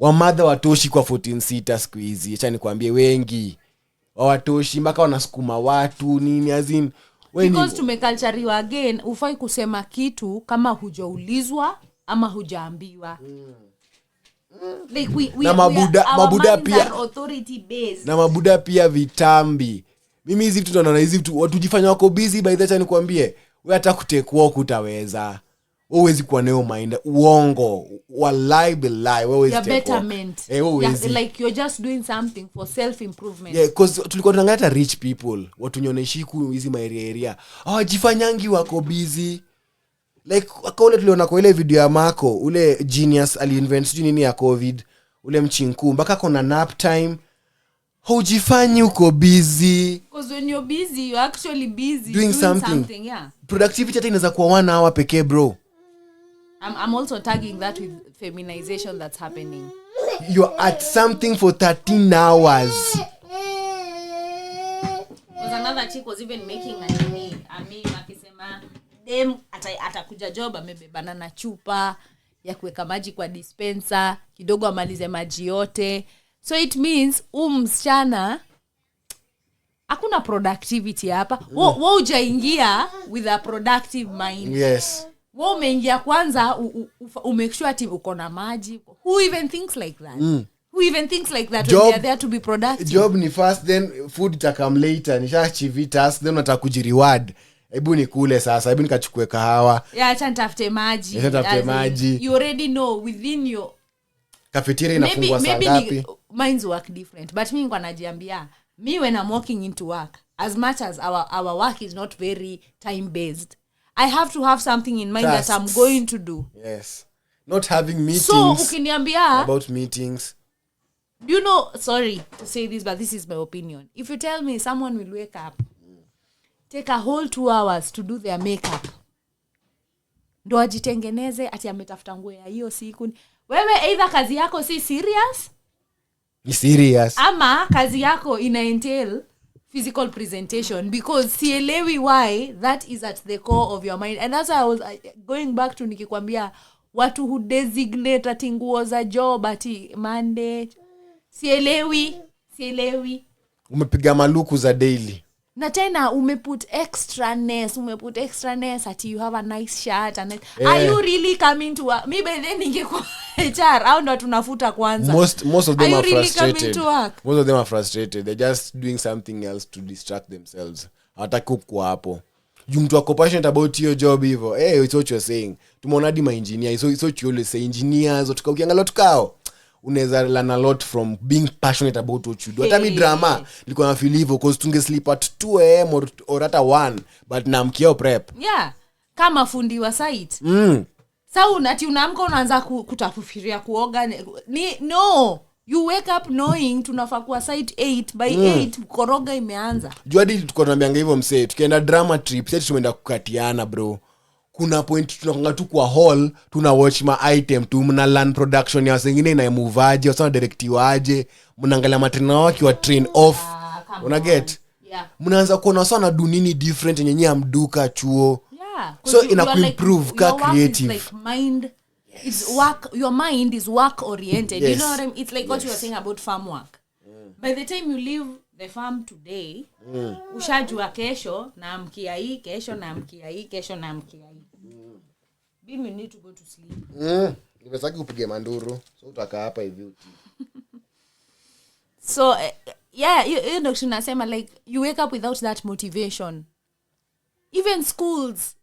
Wa mother watoshi kwa 14 seater siku hizi. Acha nikwambie wengi watoshi mpaka wanasukuma watu nini azin because tumecultureiwa again. Ufai kusema kitu kama hujaulizwa ama hujaambiwa. Like we mabuda pia authority based. Na mabuda pia vitambi. Mimi hizi vitu naona hizi vitu watu jifanya wako busy by the time nikwambie wewe hata kutekwa kutaweza. Wewe huwezi kuwa nayo mind uongo wallahi billahi wewe huwezi tekwa. Like you're just doing something for self improvement. Yeah, cause tulikuwa tunaangalia rich people watu nyonaishi hizi area hawajifanyangi wako busy. Like akaule tuliona kwa ile video ya Marco ule genius aliinvent nini ya covid ule mchinku mpaka kuna nap time. Hujifanyi uko busy because when you're busy you're actually busy doing something. Yeah, productivity hata inaweza kuwa 1 hour pekee bro. I'm also tagging that with feminization that's happening. You're at something for 13 hours. Because another chick was even making a meme akisema dem atakuja job amebebana na chupa ya kuweka maji kwa dispenser kidogo amalize maji yote. So it means msichana hakuna productivity hapa. Wewe hujaingia with a productive mind. Yes. Wewe umeingia kwanza make sure ati uko na maji. Who even thinks like that? Who even thinks like that when they are there to be productive? Job ni first, then food itakam later. Nisha task, then unataka kujireward. Hebu nikule sasa, hebu nikachukue kahawa. Acha nitafute maji. You already know within your cafeteria inafungwa saa ngapi? Minds work different. But mimi niko najiambia, me when I'm walking into work, as much as our work is not very time based, I have to have something in mind tasks that I'm going to do. Yes. Not having meetings. So ukiniambia about meetings. You know, sorry to say this, but this is my opinion. If you tell me someone will wake up, take a whole 2 hours to do their makeup, ndo ajitengeneze ati ametafuta nguo ya hiyo siku, wewe either kazi yako si serious, ni serious, ama kazi yako ina entail physical presentation, because sielewi why that is at the core of your mind. And that's why I was going back to nikikwambia watu who designate ati nguo za job ati Monday. Sielewi. Umepiga maluku za daily. Na tena umeput extraness ati you have a nice shirt and are you really coming to work? Me by then ningekuwa HR au ndo tunafuta kwanza. Most of them are really frustrated. Most of them are frustrated. They're just doing something else to distract themselves. Hawataki kuwa hapo. You mtu wako passionate about your job hivyo. Hey, it's what you're saying. Tumeona hadi engineer. So what you always say, engineers ukiangalia tukao unaweza learn a lot from being passionate about what you do. Hata mi drama nilikuwa na feel hivyo because tunge sleep at 2 am or hata 1 but naamkia prep. Yeah. Kama fundi wa site. Sasa unaamka unaanza kutafikiria kuoga. No. You wake up knowing tunafaa kuwa site 8 by 8 koroga imeanza. Juadi tuko tunaambianga hivyo msee, tukienda drama trip sasa tumeenda kukatiana bro. Kuna point tunakonga tu kwa hall tuna watch ma item tu, mna learn production ya wengine ina move aje, wasema directive aje, mnaangalia matrena waki wa train off. Una get? Yeah. Mnaanza kuona sana do nini different yenye amduka chuo. Yeah. So ina improve like, ka creative. Like mind It's work, your mind is work oriented. Yes. You know what I mean? It's like what you were saying about farm work. By the time you leave the farm today, ushajua kesho naamkia hii, kesho naamkia hii, kesho naamkia hii. You need to go to sleep. Nimesaki upige manduru. So utakaa hapa hivi. So yeah, you know tunasema like you wake up without that motivation. Even schools,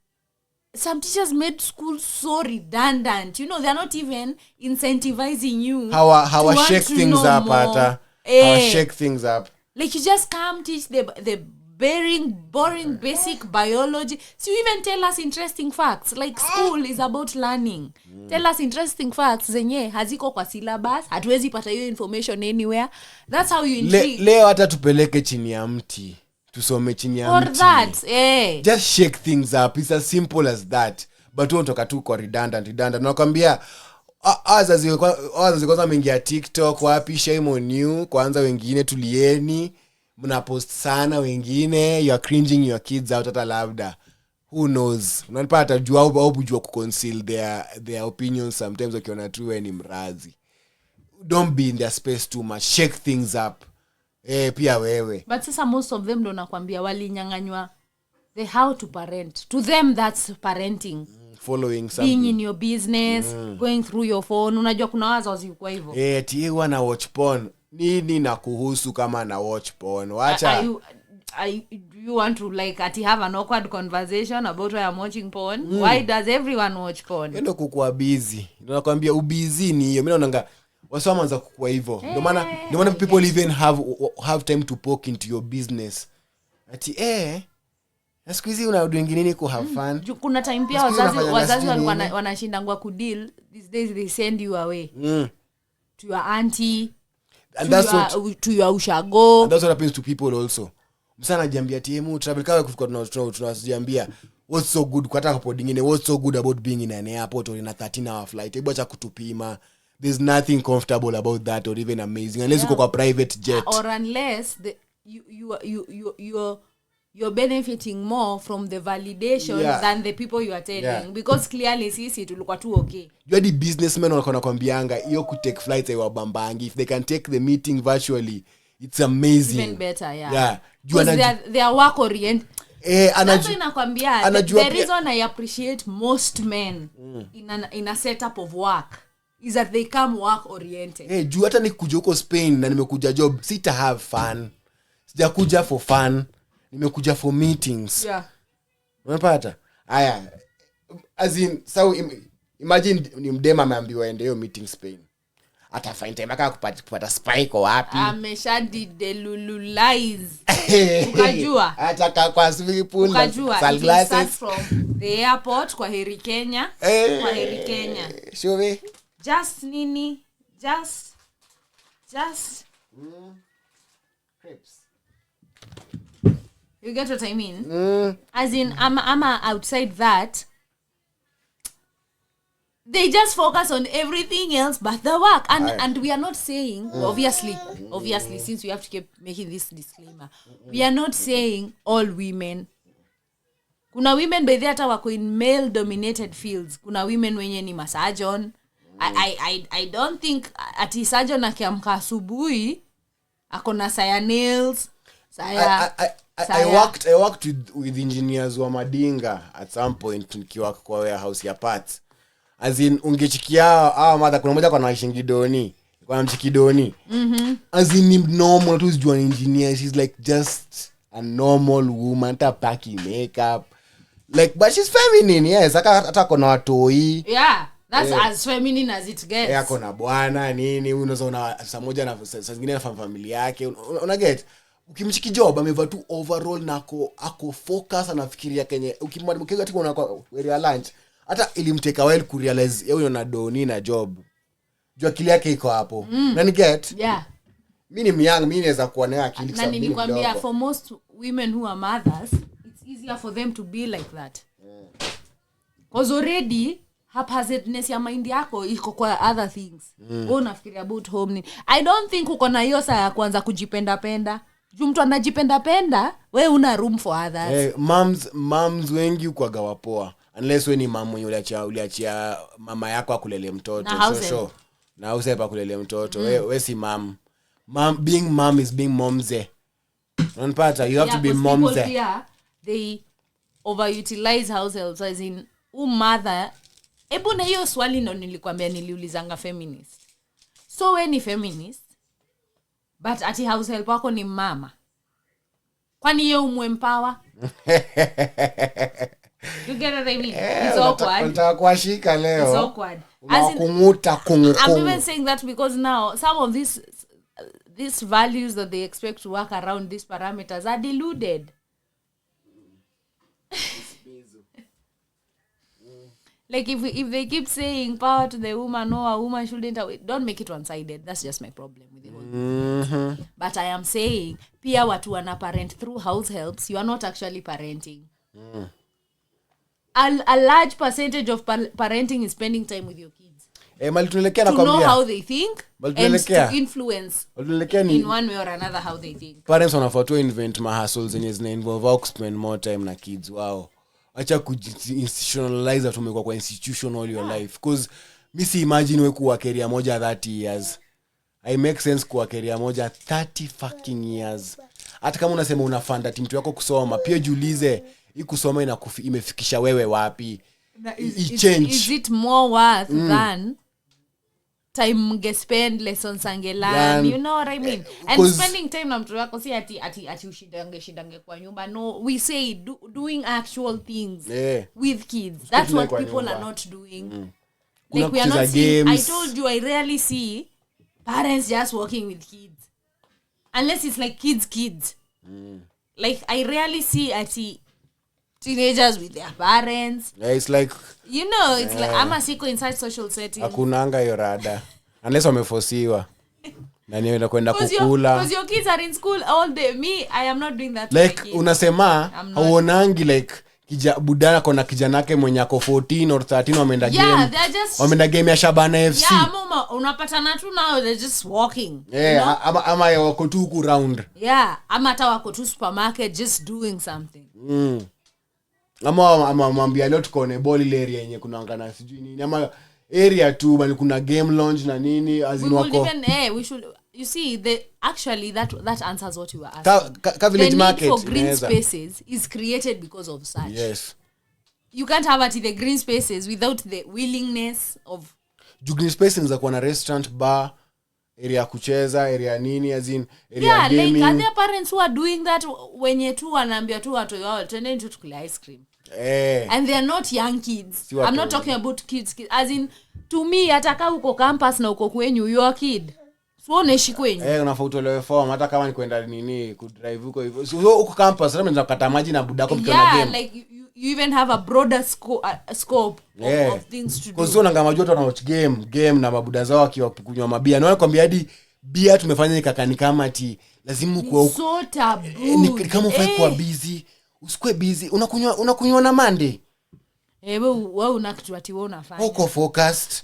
some teachers made schools so redundant. You know, they're not even incentivizing you How to shake want to things know up, more. Ata. How shake things up. Like you just come teach the boring basic biology. So you even tell us interesting facts. Like school is about learning. Tell us interesting facts zenye haziko kwa syllabus. Hatuwezi pata hiyo information anywhere. That's how you intrigue. Leo hata tupeleke chini ya mti. Tusome chini ya mti. For that, Just shake things up. It's as simple as that. But don't talk too redundant. Nakwambia wazazi kwanza mengia TikTok wapi shame on you, kwanza wengine tulieni, mnapost sana wengine, you are cringing your kids out hata labda. Who knows? Unanipata jua au kujua kuconceal their opinions sometimes wakiona tu wewe ni mrazi. Don't be in their space too much. Shake things up. Pia wewe. But sasa most of them ndo nakwambia walinyanganywa the how to parent. To them that's parenting. Following something. Being in your business, going through your phone. Unajua kuna wazazi kwa hivyo. Ati wana watch porn. Nini na kuhusu kama na watch porn? Wacha. You want to like have an awkward conversation about why I'm watching porn? Why does everyone watch porn? Ndio kukua busy. Ndio nakwambia ubizi ni hiyo. Mimi naonanga wasoma za kukua hivyo. Ndio maana people even have time to poke into your business. Ati na siku hizi unarudi nini ku have fun. Kuna time pia wazazi wanashindangwa ku deal. These days they send you away. To your auntie. And to your ushago. And that's what happens to people also. Msana jiambia timu travel kawa kufika tunasijiambia what's so good kwa hata hapo dingine, what's so good about being in an airport or in a 13-hour flight. Hebu acha kutupima. There's nothing comfortable about that or even amazing unless uko kwa private jet or unless you're benefiting more from the validation than the people you are telling because clearly sisi tulikuwa tu okay. You are the businessmen wanakuwa nakwambianga hiyo ku take flights ay wabambangi, if they can take the meeting virtually it's amazing, even better. Because they are work oriented. That's why nakwambia the reason I appreciate most men in a setup of work is that they come work oriented. Juu hata nikuja huko Spain na nimekuja job, sita have fun. Sijakuja for fun. Nimekuja for meetings. Unapata? Aya. As in, so imagine ni mdema ameambiwa ende hiyo meeting Spain. Ata find time kupata spike wapi? Ameshadelululize. Ukajua? Ataka kwa swimming pool. Ukajua? Sunglasses from the airport kwa Heri Kenya. Kwa Heri Kenya. Sure. Just nini? Just Crepes. You get what I mean? As in, I'm outside that. They just focus on everything else but the work. And we are not saying, obviously, since we have to keep making this disclaimer, we are not saying all women. Kuna women by the hata wako in male-dominated fields. Kuna women wenye ni masajon. I don't think ati surgeon akiamka asubuhi akona saya nails. I worked with engineers wa Madinga at some point nikiwa kwa warehouse ya parts. As in ungechikia mother kuna moja kwa naishingidoni, kwa mchikidoni. As in normal to is an engineer, she's like just a normal woman, ta packing makeup. Like but she's feminine, yes. Hata kuna watoi. That's as feminine as it gets. Yako na bwana nini, unaona saa moja na saa zingine na familia yake. Una get? Ukimchiki job amevaa tu overall na ako focus anafikiria kenye ukimwambia tu unakuwa area lunch hata ilimteka while ku realize yeye una doni na job jua akili yake iko hapo na ni get mimi ni young, mimi naweza kuwa na akili sana. Na nilikwambia for most women who are mothers it's easier for them to be like that because already haphazardness ya mind yako iko kwa other things. Wewe unafikiria about home. I don't think uko na hiyo saa ya kwanza kujipenda penda. Juu mtu anajipenda penda, wewe una room for others. Moms wengi kwa gawa poa. unless we ni mama mwenye uliachia mama yako akulele mtoto so na house help akulele mtoto we si mom being mom is being momze unapata you have to be momze yeah they overutilize house helps as in mother na hiyo swali ndo nilikwambia niliulizanga feminist so we ni feminist but ati house help wako ni mama kwani yeye umempower you get what I mean? It's awkward. Unataka kuashika leo. It's awkward. Kunguta kungu. I'm even saying that because now some of these values that they expect to work around these parameters are deluded. Like if they keep saying power to the woman, no, a woman shouldn't don't make it one-sided. That's just my problem with the whole thing. But I am saying pia watu wana parent through house helps, you are not actually parenting. A large percentage of parenting is spending time with your kids. Mali tunelekea to know how they think and to influence in one way or another how they think. Parents wanafaa tu invent mahustles zenye zina involve au spend more time na kids wao. Acha institutionalize tumekuwa kwa institution all your life because mi si imagine wewe kuwa career moja 30 years. I make sense kuwa career moja 30 fucking years. Hata kama unasema unafanda mtu yako kusoma pia jiulize hii kusoma imefikisha wewe wapi? Is it more worth than time get spend lessons angelan, you know what I mean? And spending time na mtu wako si ati ushidange kwa nyumba. No, we say doing actual things with kids. That's what people are not doing. Like we are not seeing, I told you I rarely see parents just working with kids. Unless it's like kids. Like I rarely see teenagers with their parents. Yeah, it's like you know, it's like I'm a siko inside social settings. Hakunanga hiyo rada. Unless wamefosiwa. Na nienda kwenda kukula. Because your kids are in school all day. Me, I am not doing that. Like unasema hauonangi like budana kona kijanake mwenye ako 14 or 13 wameenda game. Yeah, they're just wameenda game ya Shabana FC. Yeah, mama unapatana tu now they're just walking. Yeah, you know? ama wako tu ku round. Yeah, ama hata wako tu supermarket just doing something. Ama mwambia leo tukone ball ile area yenye kuna ngana sijui nini ama area tu bali kuna game launch na nini azini wako we should you see actually that answers what you were asking. Ka village market the need for green spaces is created because of such. Yes, you can't have the green spaces without the willingness of green spaces za kuwa na restaurant, bar, area kucheza, area nini azin area gaming. Like are there parents who are doing that wenye tu wanaambia tu watu wao twende tu tukule ice cream. And they are not young kids. I'm not talking about kids. As in, to me, ataka uko campus na uko kwenyu, you are kid. So unaishi kwenyu. Unafaa utolewe form hata kama ni kwenda nini ku drive huko hivyo. So uko campus labda unaweza kukata maji na budako mkiona game. Yeah, like you even have a broader scope of things to do. Kwa sababu ngama joto na watch game na mabuda zao akiwa kunywa mabia. Naona kwambia hadi bia tumefanya ikakani kama ati lazima uko so taboo. Kama ufai kuwa busy. Usikwe busy unakunywa na Monday wewe una kitu ati wewe unafanya uko focused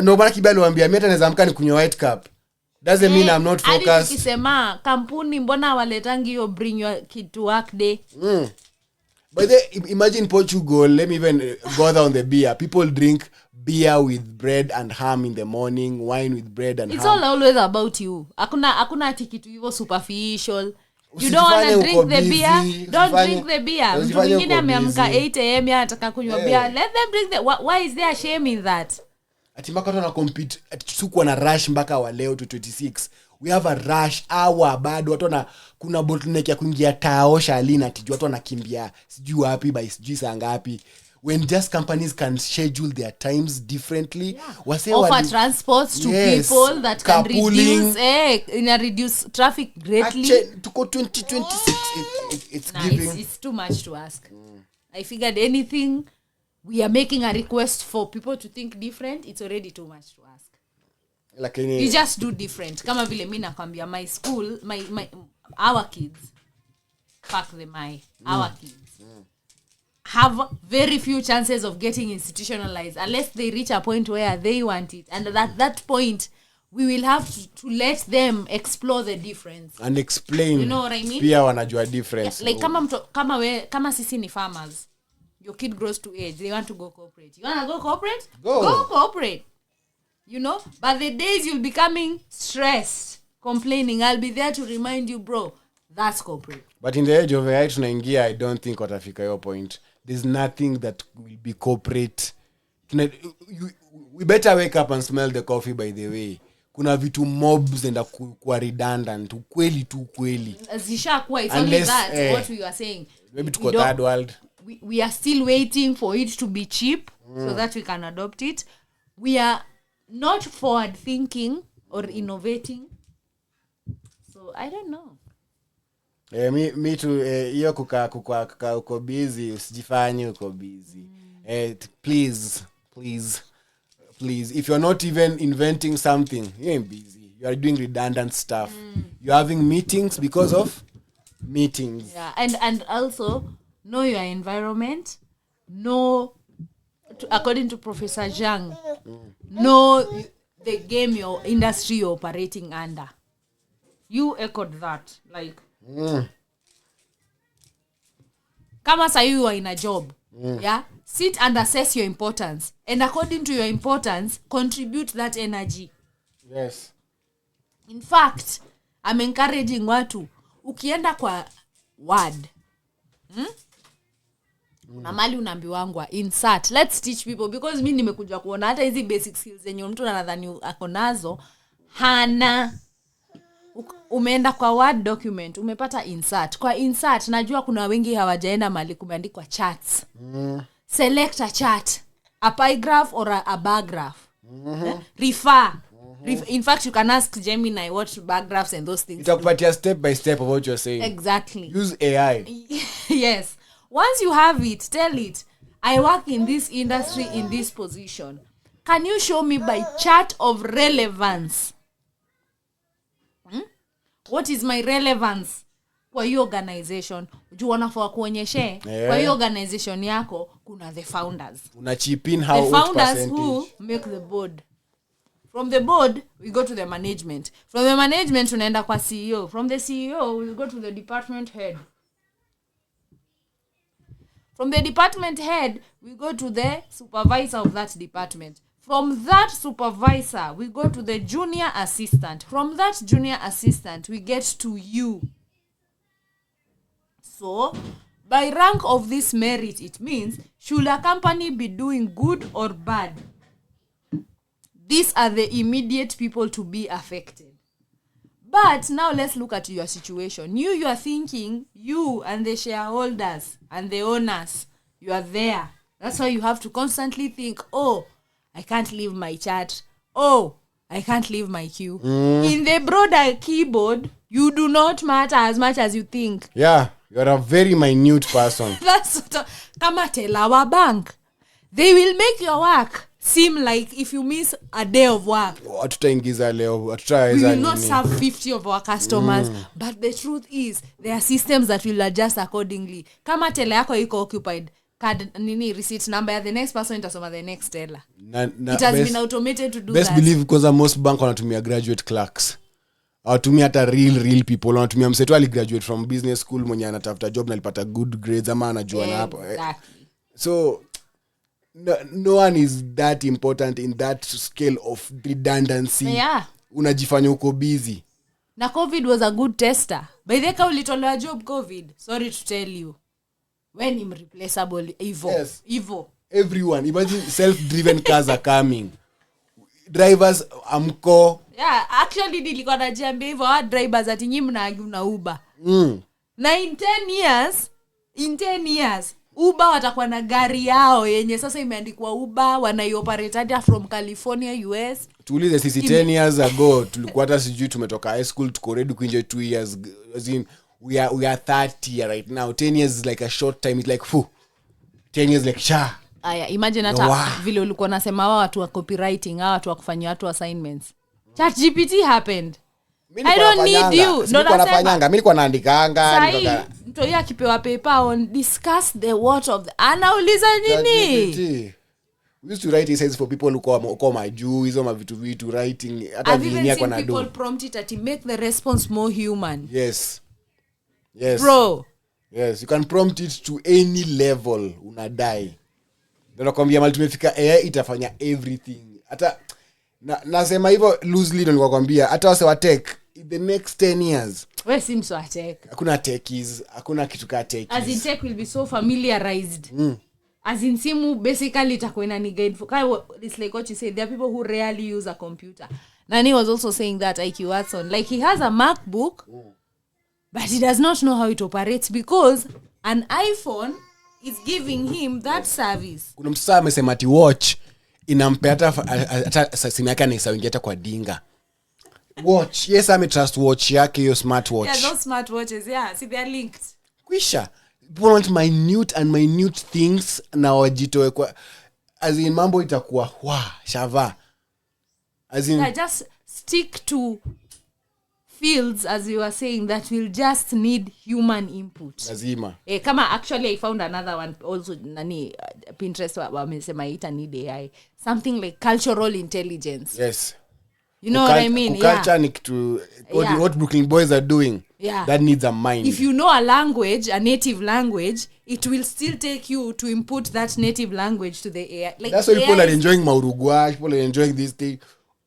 ndio bana kibali waambia mimi hata naweza amka ni kunywa white cup doesn't mean I'm not focused. Hadi ukisema kampuni mbona waletangi hiyo bring your kid to work day but imagine Portugal, let me even go down the beer. People drink beer with bread and ham in the morning, wine with bread and it's ham. It's all always about you. Hakuna ati kitu hivyo superficial. You don't want to drink the beer. Don't drink the beer. Mtu mwingine ameamka 8 am anataka kunywa beer. Let them drink why is there shame in that? Ati mpaka tuna compete tukua na rush mpaka wa leo to 26. We have a rush hour bado watu kuna bottleneck ya kuingia taosha alina tijua watu wanakimbia sijui wapi by sijui saa ngapi. When just companies can schedule their times differently, offer transports to people that can reduce traffic greatly. Tuko 2026 it's giving. It's too much to ask. I figured anything we are making a request for people to think different, it's already too much to ask. Lakini you just do different. Kama vile mimi nakwambia my school our kids our kids have very few chances of getting institutionalized unless they reach a point where they want it, and at that point we will have to let them explore the difference and explain, you know what I mean? Pia wanajua difference. Yeah, like kama sisi ni farmers your kid grows to age, they want to go corporate. You want to go corporate? Go corporate. You know, but the days you'll be coming stressed, complaining, I'll be there to remind you, bro, that's corporate. But in the age of AI tunaingia, I don't think watafika your point. There's nothing that will be corporate. We better wake up and smell the coffee, by the way. Kuna vitu mobs and kuwa redundant. Ukweli tu ukweli. Zishakuwa, it's only that, what we are saying. Maybe tuko third world. We are still waiting for it to be cheap so that we can adopt it. We are not forward thinking or innovating. So I don't know. Me too. Hiyo kukaa uko busy, usijifanye uko busy. Please, if you're not even inventing something, you ain't busy. You are doing redundant stuff. You're having meetings because of meetings. Yeah, and also know your environment. Know, according to Professor Zhang, know the game your industry you're operating under. You echoed that, like. Kama sahi you are in a job, yeah, sit and assess your importance, and according to your importance, contribute that energy. Yes. In fact, I'm encouraging watu, ukienda kwa word, una mali unaambiwangwa insert. Let's teach people, because mimi nimekuja kuona hata hizi basic skills zenye mtu anadhani ako nazo hana. Umeenda kwa word document, umepata insert. Kwa insert najua kuna wengi hawajaenda mali kumeandikwa charts. Select a chart, a pie graph or a bar graph. Refer. In fact, you can ask Gemini what bar graphs and those things. Itakupatia step by step of what you're saying. Exactly. Use AI. Yes. Once you have it, tell it, I work in this industry in this position. Can you show me by chart of relevance? What is my relevance kwa hiyo organization? Ujua wanafaa kuonyeshe kwa hiyo organization yako kuna the founders. Una chip in how the founders who make the board. From the board we go to the management. From the management tunaenda kwa CEO. From the CEO we go to the department head. From the department head we go to the supervisor of that department. From that supervisor, we go to the junior assistant. From that junior assistant, we get to you. So, by rank of this merit, it means, should a company be doing good or bad? These are the immediate people to be affected. But now let's look at your situation. You are thinking, you and the shareholders and the owners, you are there. That's why you have to constantly think, oh, I can't leave my chat. Oh, I can't leave my queue. In the broader keyboard, you do not matter as much as you think. Yeah, you're a very minute person. That's kama tell our bank. They will make your work seem like if you miss a day of work. Hatutaingiza leo, we will not serve 50 of our customers. But the truth is, there are systems that will adjust accordingly. Kama tell yako iko occupied, card receipt number, the next person itasoma the next teller. It has been automated to do best that. Best believe because most bank wanatumia graduate clerks. Hawatumia hata real people. Wanatumia mseto ali graduate from business school mwenye anatafuta job na alipata good grades ama anajua na hapo. Exactly. So no one is that important in that scale of redundancy. Yeah. Unajifanya uko busy. Na COVID was a good tester. By the way, ulitolewa job COVID. Sorry to tell you. When irreplaceable evil. Yes. Evil. Everyone, imagine self-driven cars are coming. Drivers amko. Yeah, actually nilikuwa najiambia hivyo drivers ati nyinyi mna Uber. Na in 10 years Uber watakuwa na gari yao yenye sasa imeandikwa Uber, wanaioperate hata from California, US. Tuulize sisi 10 years ago tulikuwa hata sijui tumetoka high school tuko ready kuingia 2 years, as in we are 30 right now. 10 years is like a short time. It's like 10 years like sha. Aya, imagine hata vile ulikuwa nasema watu wa copywriting, watu wa kufanyia watu assignments. ChatGPT happened. I don't need you. Ndo nafanyanga. Mimi nilikuwa naandikanga. Mtu yeye akipewa paper on discuss the what of the anauliza nini? We used to write essays for people who come majuu hizo mavitu writing hata vinia kwa nado. People prompt it to make the response more human. Yes. Bro, Yes, you can prompt it to any level, unadai. Ndio nakwambia mali tumefika AI itafanya everything. Hata nasema hivyo loosely ndio nakwambia hata wase wa tech in the next 10 years. Where seems to tech. Hakuna techies, hakuna kitu ka techies. As in tech will be so familiarized. As in simu basically itakuwa ni guide for it's like what you said, there are people who rarely use a computer. Nani was also saying that IQ Watson, like he has a MacBook but he does not know how it operates because an iPhone is giving him that service. Kuna msasa amesema ati watch inampea hata simu yake anaisawingia hata kwa dinga. Watch, yes, I trust watch yake your smartwatch. Yeah, those smartwatches, yeah, see they are linked. Kwisha. People want minute things na wajitoe kwa as in mambo itakuwa shava. As in just stick to fields as you were saying that will just need human input. Lazima. Kama actually I found another one also nani Pinterest wamesema ita need AI. Something like cultural intelligence. Yes. You know what I mean? Culture what Brooklyn boys are doing. Yeah. That needs a mind. If you know a language, a native language, it will still take you to input that native language to the AI. Like that's why people are enjoying Mauruguay, people are enjoying this thing.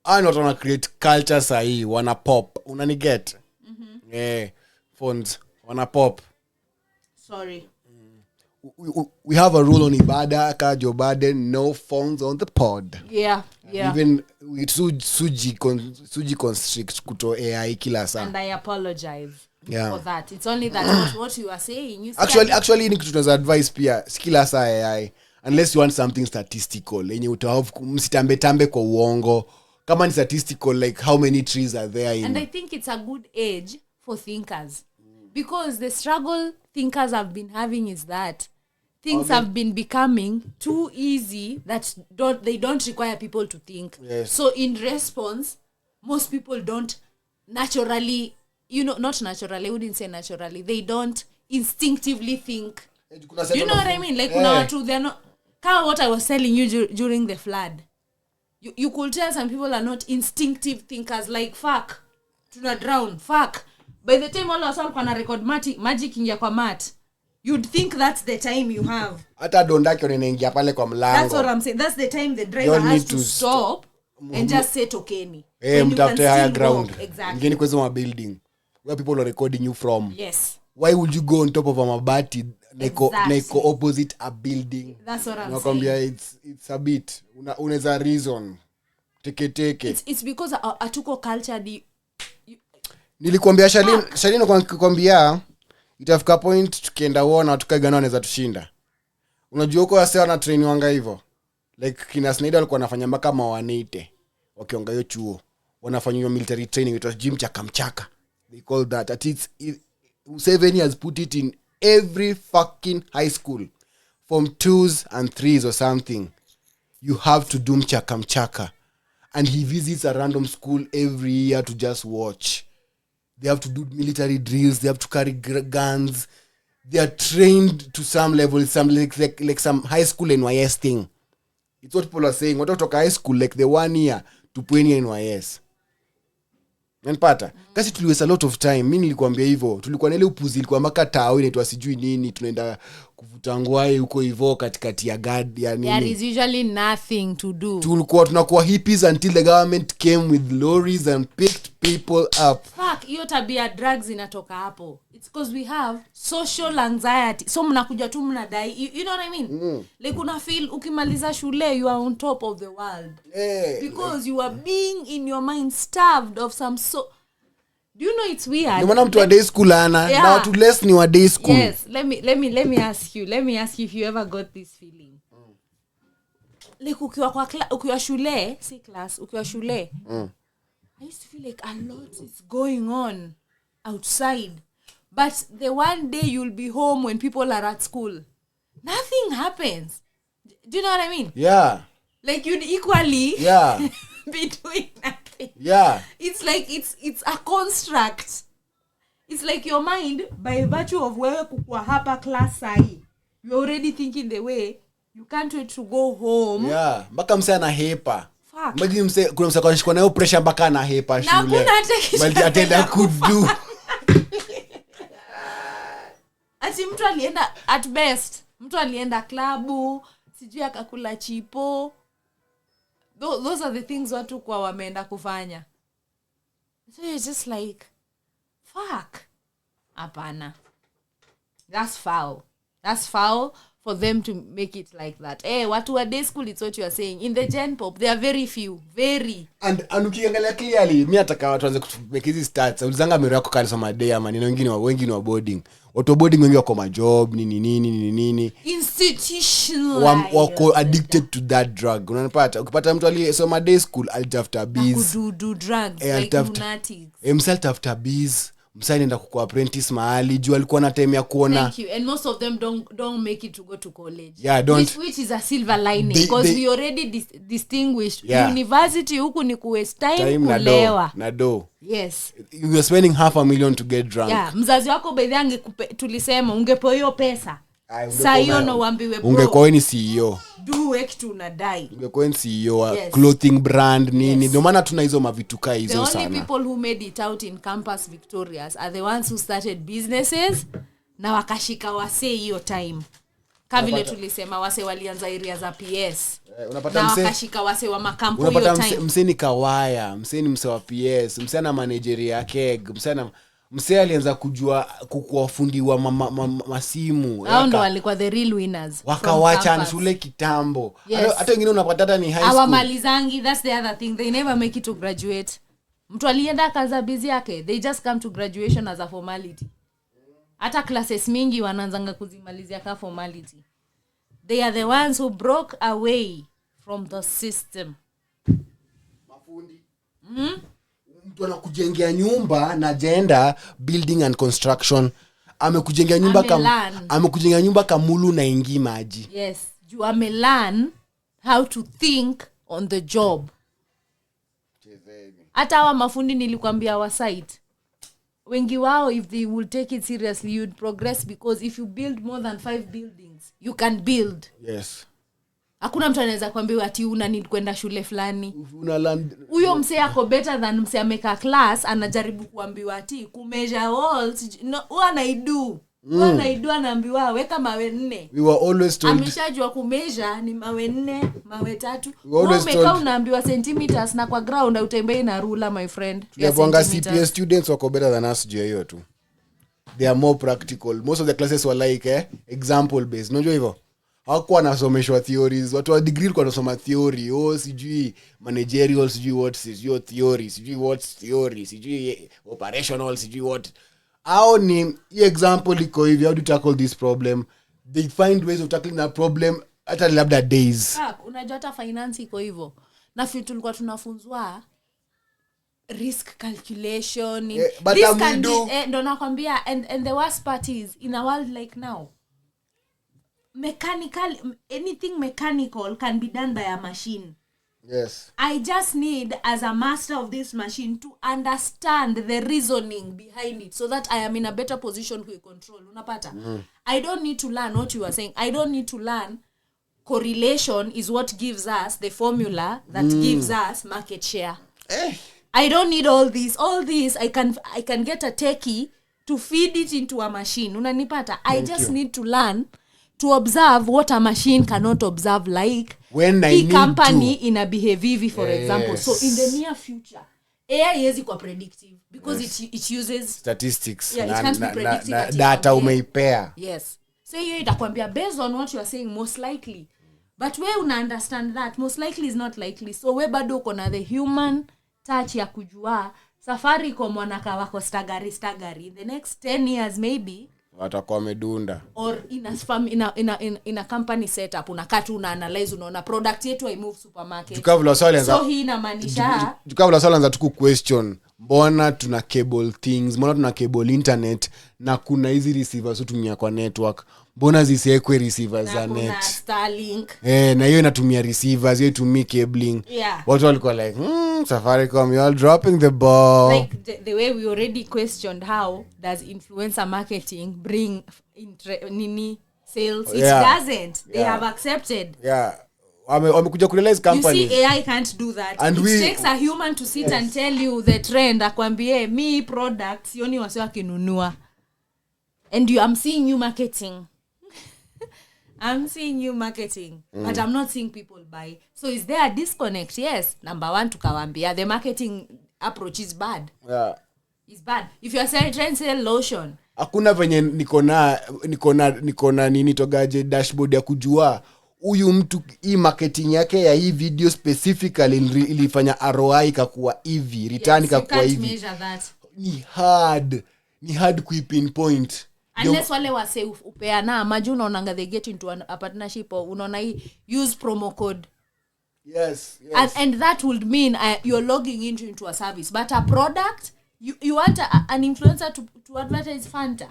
I not want to create culture sahi, wanna pop. Unani get? Phones, wanna pop. Sorry. We have a rule on Ibada, Joe Biden, no phones on the pod. Yeah. Even with Suji constrict kuto AI kila saa. And I apologize for that. It's only that what you are saying. You actually ni kitu tunaza advice pia kila saa AI unless you want something statistical. Yenye msitambe kwa uongo. Kama ni statistical like how many trees are there in. And I think it's a good age for thinkers. Because the struggle thinkers have been having is that things have been becoming too easy that they don't require people to think. Yes. So in response, most people don't naturally, not naturally, I wouldn't say naturally, they don't instinctively think. You know what I mean? Like, they're not, kind of what I was telling you during the flood. You could tell some people are not instinctive thinkers, like, fuck, tuna drown, fuck. By the time all of us can record magic ingia kwa mat, you'd think that's the time you have. Hata dondaki unaingia pale kwa mlango. That's what I'm saying. That's the time the driver has to stop and just say tokeni. Mtafute higher ground. Exactly. Ngeni kwa building where people are recording you from. Yes. Why would you go on top of a mabati neko opposite a building? That's what I'm nakwambia saying. It's a bit. Unaweza reason. Teke. It's because atuko culture nilikwambia Shalini kwambia itafika point tukienda uona tukagana wanaweza tushinda. Unajua uko wase wana train wanga hivyo. Like kina Snyder walikuwa wanafanya mpaka mawanite wakionga hiyo chuo. Wanafanya hiyo military training, it was gym chakamchaka. They call that at its 7 has put it in every fucking high school from 2s and 3s or something. You have to do mchakamchaka. And he visits a random school every year to just watch. They have to do military drills. They have to carry guns. They are trained to some level, some like some high school NYS thing. It's what people are saying. What about high school, like the 1 year to 20 year NYS. Nanpata. Kasi tuliwaste a lot of time. Mimi nilikwambia hivyo. Tulikuwa na ile upuzi ilikuwa mpaka tao inaitwa sijui nini. Tunaenda kuvuta ngwai huko hivyo katikati ya guard ya nini. There is usually nothing to do. Tunakuwa hippies until the government came with lorries and picked people up. Fuck, hiyo tabia drugs inatoka hapo. It's because we have social anxiety. So mnakuja tu mnadai. You know what I mean? Like una feel ukimaliza shule you are on top of the world. Because you are being in your mind starved of some do you know it's weird? Ni mwana mtu wa day school ana. Na watu less ni wa day school. Yes, let me ask you. Let me ask you if you ever got this feeling. Like ukiwa shule, si class, ukiwa shule. I used to feel like a lot is going on outside. But the one day you'll be home when people are at school, nothing happens. Do you know what I mean? Yeah. Like you'd equally be doing nothing. Yeah. It's like it's a construct. It's like your mind, by virtue of wewe kukua hapa class sahi, you're already thinking the way you can't wait to go home. Yeah. Mpaka mse ana hepa. Mbagi mse kuna mse kwa shikwa na hiyo pressure mpaka ana hepa shule. Na kuna hata atenda kudu. ati mtu alienda at best mtu alienda klabu sijui akakula chipo. Those are the things watu kwa wameenda kufanya. So it's just like fuck. Hapana. That's foul for them to make it like that. Watu wa day school, it's what you are saying. In the gen pop, there are very few. Very. And ukiangalia clearly, mimi nataka watu waanze kumake hizi stats. Ulizanga mero yako kali soma day ama nini wengine wa boarding. Watu wa boarding wengi wako majob, nini. Institutional. Wako addicted to that drug. Unanipata? Ukipata mtu aliyesoma day school, alitafuta bees. Do drugs like lunatics. Msalitafuta bees. Msaenda kuko apprentice mahali juu alikuwa na time ya kuona. Thank you. And most of them don't make it to go to college. Yeah, don't. Which is a silver lining because we already distinguished university huku ni ku waste time kulewa. Na do. Yes. You are spending $500,000 to get drunk. Yeah, mzazi wako baadhi tulisema ungepo hiyo pesa. Sasa hiyo no waambiwe bro. Ungekuwa ni CEO. Do kitu unadai. Ungekuwa ni CEO clothing brand nini. Ndio maana tuna hizo mavituka hizo sana. The only people who made it out in campus victorious are the ones who started businesses na wakashika wase hiyo time. Vile tulisema wase walianza area za PS. Unapata na wakashika wase wa makampo hiyo time. Unapata mseni kawaya, mseni mse wa PS, msana manager yake, msee alianza kujua kuwafundi wa masimu. Hao ndo walikuwa the real winners. Wakawacha shule kitambo. Hata wengine unapata hata ni high school. Awamalizangi, that's the other thing. They never make it to graduate. Mtu alienda kaza busy yake. They just come to graduation as a formality. Hata classes mingi wanaanzanga kuzimalizia ka formality. They are the ones who broke away from the system. Mafundi. Mtu anakujengea nyumba na agenda building and construction. Amekujengea nyumba kamulu na ingi maji. Yes, you learn how to think on the job. Hata wa mafundi nilikwambia wa site. Wengi wao if they will take it seriously you'd progress because if you build more than 5 buildings you can build. Yes. Hakuna mtu anaweza kuambia ati una need kwenda shule fulani. Huyo msee ako better than msee ameka class anajaribu kuambiwa ati kumeasure walls. No, anaidu anaambiwa weka mawe 4. We were always told ameshajua kumeasure ni mawe 4, mawe 3. Umeka unaambiwa centimeters na kwa ground utembei na ruler my friend. Tuliambiwa CPS students wako better than us juu hiyo tu. They are more practical. Most of the classes were like example based. Unajua hivyo? Hawakuwa nasomeshwa theories. Watu wa degree walikuwa wanasoma theory. Sijui managerial, sijui what, sijui theory, sijui what theory, sijui operational, sijui what. How ni example iko hivi, how do you tackle this problem? They find ways of tackling that problem hata labda days. Unajua hata finance iko hivyo. Na vitu tulikuwa tunafunzwa risk calculation. This can be, ndo nakwambia and the worst part is in a world like now. Anything mechanical can be done by a machine. Yes. I just need as a master of this machine to understand the reasoning behind it so that I am in a better position to control. Unapata? I don't need to learn what you are saying. I don't need to learn correlation is what gives us the formula that gives us market share. I don't need all this. I can get a techie to feed it into a machine. Unanipata? I just need to learn to observe what a machine cannot observe, like when I need company to in a behavior, for example. So in the near future AI is equal predictive because it uses statistics. It can't be predictive data umeipea. Yes. So hiyo itakwambia based on what you are saying most likely. But we una understand that most likely is not likely. So we bado uko na the human touch ya kujua safari kwa mwanaka wako stagari in the next 10 years maybe watakuwa medunda or in a company setup unakaa tu una analyze unaona product yetu I move supermarket. So hii inamaanisha tukavula swali anza tuku question mbona tuna cable things, mbona tuna cable internet na kuna hizi receivers utumia kwa network, mbona zisiwekwe receivers za net, kuna Starlink na hiyo inatumia receivers, hiyo itumii cabling. Watu walikuwa like Safaricom, you all dropping the ball. Like the way we already questioned how does influencer marketing bring sales. It doesn't. They have accepted. Wamekuja kurealize companies. You see AI can't do that. And it takes a human to sit and tell you the trend, akwambie me products sioni wase wakinunua. and I'm seeing you marketing. I'm seeing you marketing, but I'm not seeing people buy. So is there a disconnect? Yes. Number one, tukawambia, the marketing approach is bad. Yeah. It's bad. If you're trying to sell lotion, hakuna venye niko na nini togaje dashboard ya kujua huyu mtu hii marketing yake ya hii video specifically ilifanya ROI ikakuwa hivi, return ikakuwa hivi. Ni hard kuipinpoint. Unless wale wase upeana imagine unaonanga they get into a partnership or unaona use promo code. Yes. And that would mean you're logging into a service, but a product you want an influencer to advertise Fanta,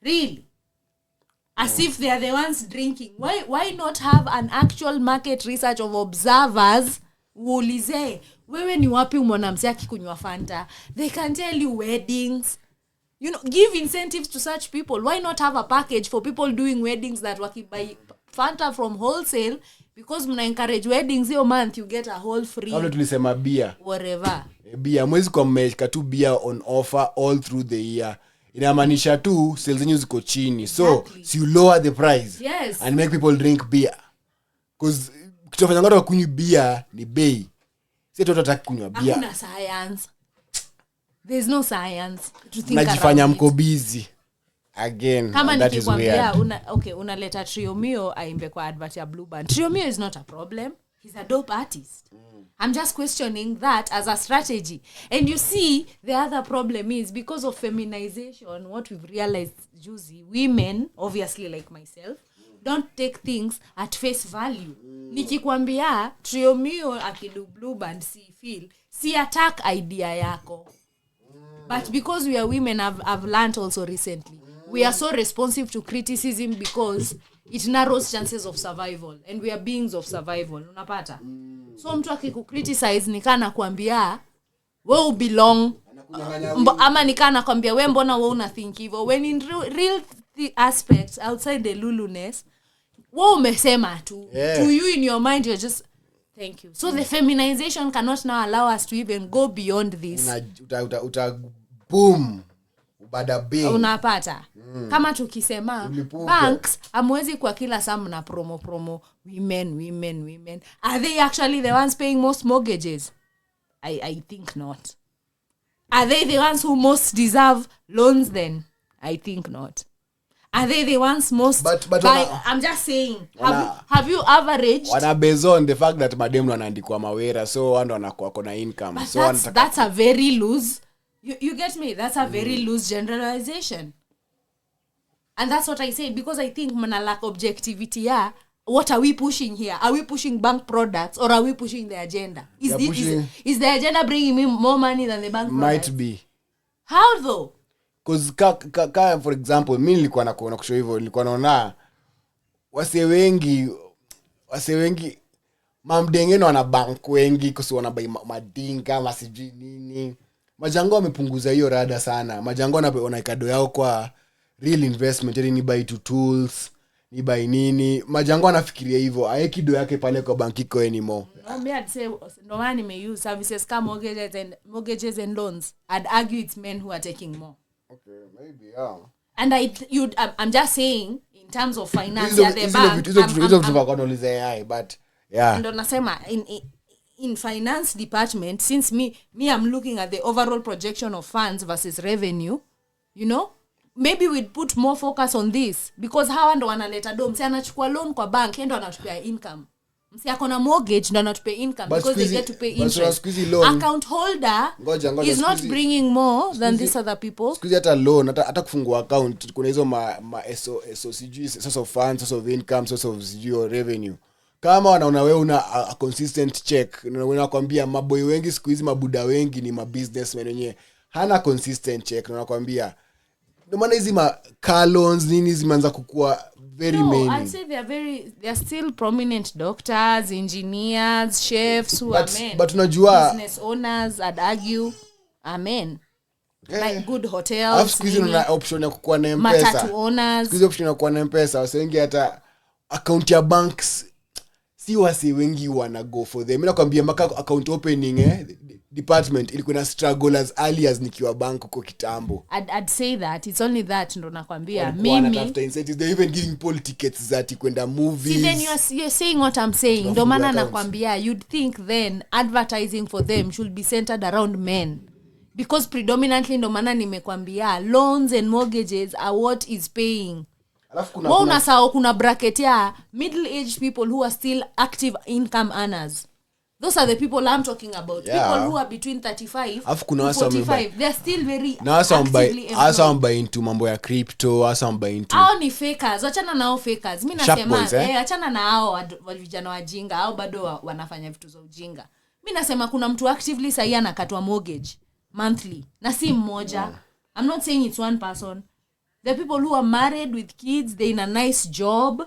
really, as if they are the ones drinking. Why not have an actual market research of observers uulize wewe ni wapi umeona mzee akikunywa Fanta? They can tell you weddings. Give incentives to such people. Why not have a package for people doing weddings that buy Fanta from wholesale, because mna encourage weddings your month you get a whole free. Kama tulisema beer. Whatever. Beer mwezi kwa mmeshika tu beer on offer all through the year. Inamaanisha tu sales zenyu ziko chini. So you lower the price. Yes. And make people drink beer. Because kitofanya ngoro kunywa beer ni bei. Si tu tutaki kunywa beer. Hakuna science. There's no science to think. Najifanya mko busy. Again, that is weird. Unaleta Triomio aimbe kwa advert ya Blue Band. Triomio is not a problem. He's a dope artist. I'm just questioning that as a strategy. And you see, the other problem is because of feminization, what we've realized, Juicy, women, obviously like myself, don't take things at face value. Nikikwambia Triomio akidu Blue Band si attack idea yako. But because we are women, I've learned also recently, we are so responsive to criticism because it narrows chances of survival, and we are beings of survival. Unapata? So mtu akikukriticize nikana kuambia wewe belong, ama nikana kuambia wewe mbona wewe una think hivyo, when in real aspects outside the luluness wewe umesema tu. To you in your mind you're just thank you. So the feminization cannot now allow us to even go beyond this. Boom. Bada bing. Unapata? Kama tukisema banks amwezi kwa kila samu na promo women. Are they actually the ones paying most mortgages? I think not. Are they the ones who most deserve loans then? I think not. Are they the ones most but I'm just saying, have you averaged? Wana based on the fact that mademu wanaandikwa mawera, so wando wanakuwa kona income. But so that's a very loose. You get me? That's a very loose generalization. And that's what I say, because I think mana lack objectivity. Yeah. What are we pushing here? Are we pushing bank products or are we pushing the agenda? Is the agenda bringing me more money than the bank products? Might be. How though? Because for example, mimi nilikuwa nakuona kusho hivyo, nilikuwa naona wase wengi mamdengeno wana bank wengi kusi wanabai madinga masiji nini. Majango wamepunguza hiyo rada sana. Majango wana kado yao kwa real investment, yani ni buy to tools, ni buy nini. Majango anafikiria hivyo, ayekido yake pale kwa banki ko anymore. No, me I'd say no one may use services come mortgages and loans. I'd argue it's men who are taking more. Okay, maybe, yeah. And I'm just saying in terms of finance at the bank. But yeah. And nasema in finance department, since me I'm looking at the overall projection of funds versus revenue, maybe we'd put more focus on this, because hawa ndo wanaleta do msi anachukua loan kwa bank ndo anatupea income. Msi akona mortgage ndo anatupea income because they get to pay interest. Account holder is not bringing more than these other people. Squeeze hata loan, hata kufungua account kuna hizo source of funds, source of income, source of revenue. Kama wanaona wewe una a consistent check, unakwambia maboy wengi siku hizi, mabuda wengi ni businessmen wenyewe hana consistent check, unakwambia ndio maana hizi car loans nini zimeanza kukua very many. I say they are still prominent doctors, engineers, chefs who are men. But unajua business owners, I'd argue, are men. Like good hotels. Squeeze una option ya kukua na M-Pesa. Matatu owners. Squeeze option ya kukua na M-Pesa. Wasengi hata account ya banks si wasi wengi wana go for them. Mimi nakwambia maka account opening department ilikuwa na struggle as early as nikiwa bank huko kitambo. I'd say that it's only that ndo nakwambia mimi they even giving poll tickets zati kwenda movies. See, then you're saying what I'm saying. Ndo maana nakwambia you'd think then advertising for them should be centered around men, because predominantly ndo maana nimekwambia loans and mortgages are what is paying. Alafu kuna bracket ya middle aged people who are still active income earners. Those are the people I'm talking about. Yeah. People who are between 35 to 45. They're still very actively employed. I'm buying into mambo ya crypto. I'm buying into... Hao ni fakers. Wachana na hao fakers. Mimi nasema, achana na hao vijana wajinga. Hao bado wanafanya vitu za ujinga. Mimi nasema kuna mtu actively sahi anakatwa mortgage monthly. Na si mmoja. I'm not saying it's one person. The people who are married with kids, they're in a nice job.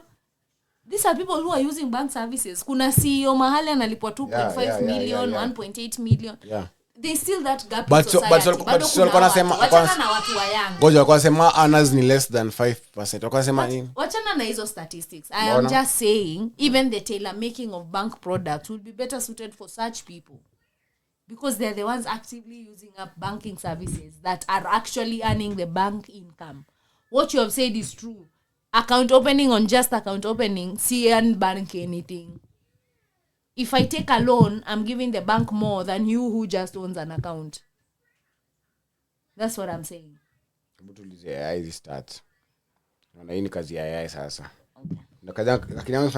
These are people who are using bank services. Kuna CEO mahali analipwa 2.5 million, 1.8 million. Yeah. They still that gap in society. But wachana na watu wa young. Ngoja kwa sema earners ni less than 5%. Kwa sema nini? Wachana na hizo statistics. I am just saying even the tailor making of bank products will be better suited for such people. Because they're the ones actively using up banking services that are actually earning the bank income. What you have said is true. Account opening on just account opening, see and bank anything. If I take a loan, I'm giving the bank more than you who just owns an account. That's what I'm saying. AI start. Na hii ni kazi ya AI sasa. Okay.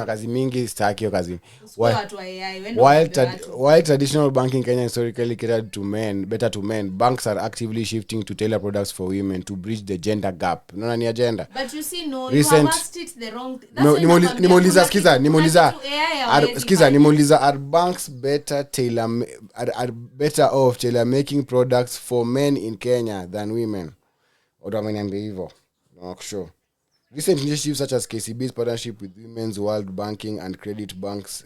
Kazi mingi sitaki kazi. While traditional banking Kenya historically catered to men, better to men, banks are actively shifting to tailor products for women to bridge the gender gap. Unaona ni agenda. But you see, no, recent, you have asked it the wrong. Nimuuliza are banks better are better off tailor making products for men in Kenya than women? Or ameniambia hivyo. Not sure. Recent initiatives such as KCB's partnership with Women's World Banking and Credit Banks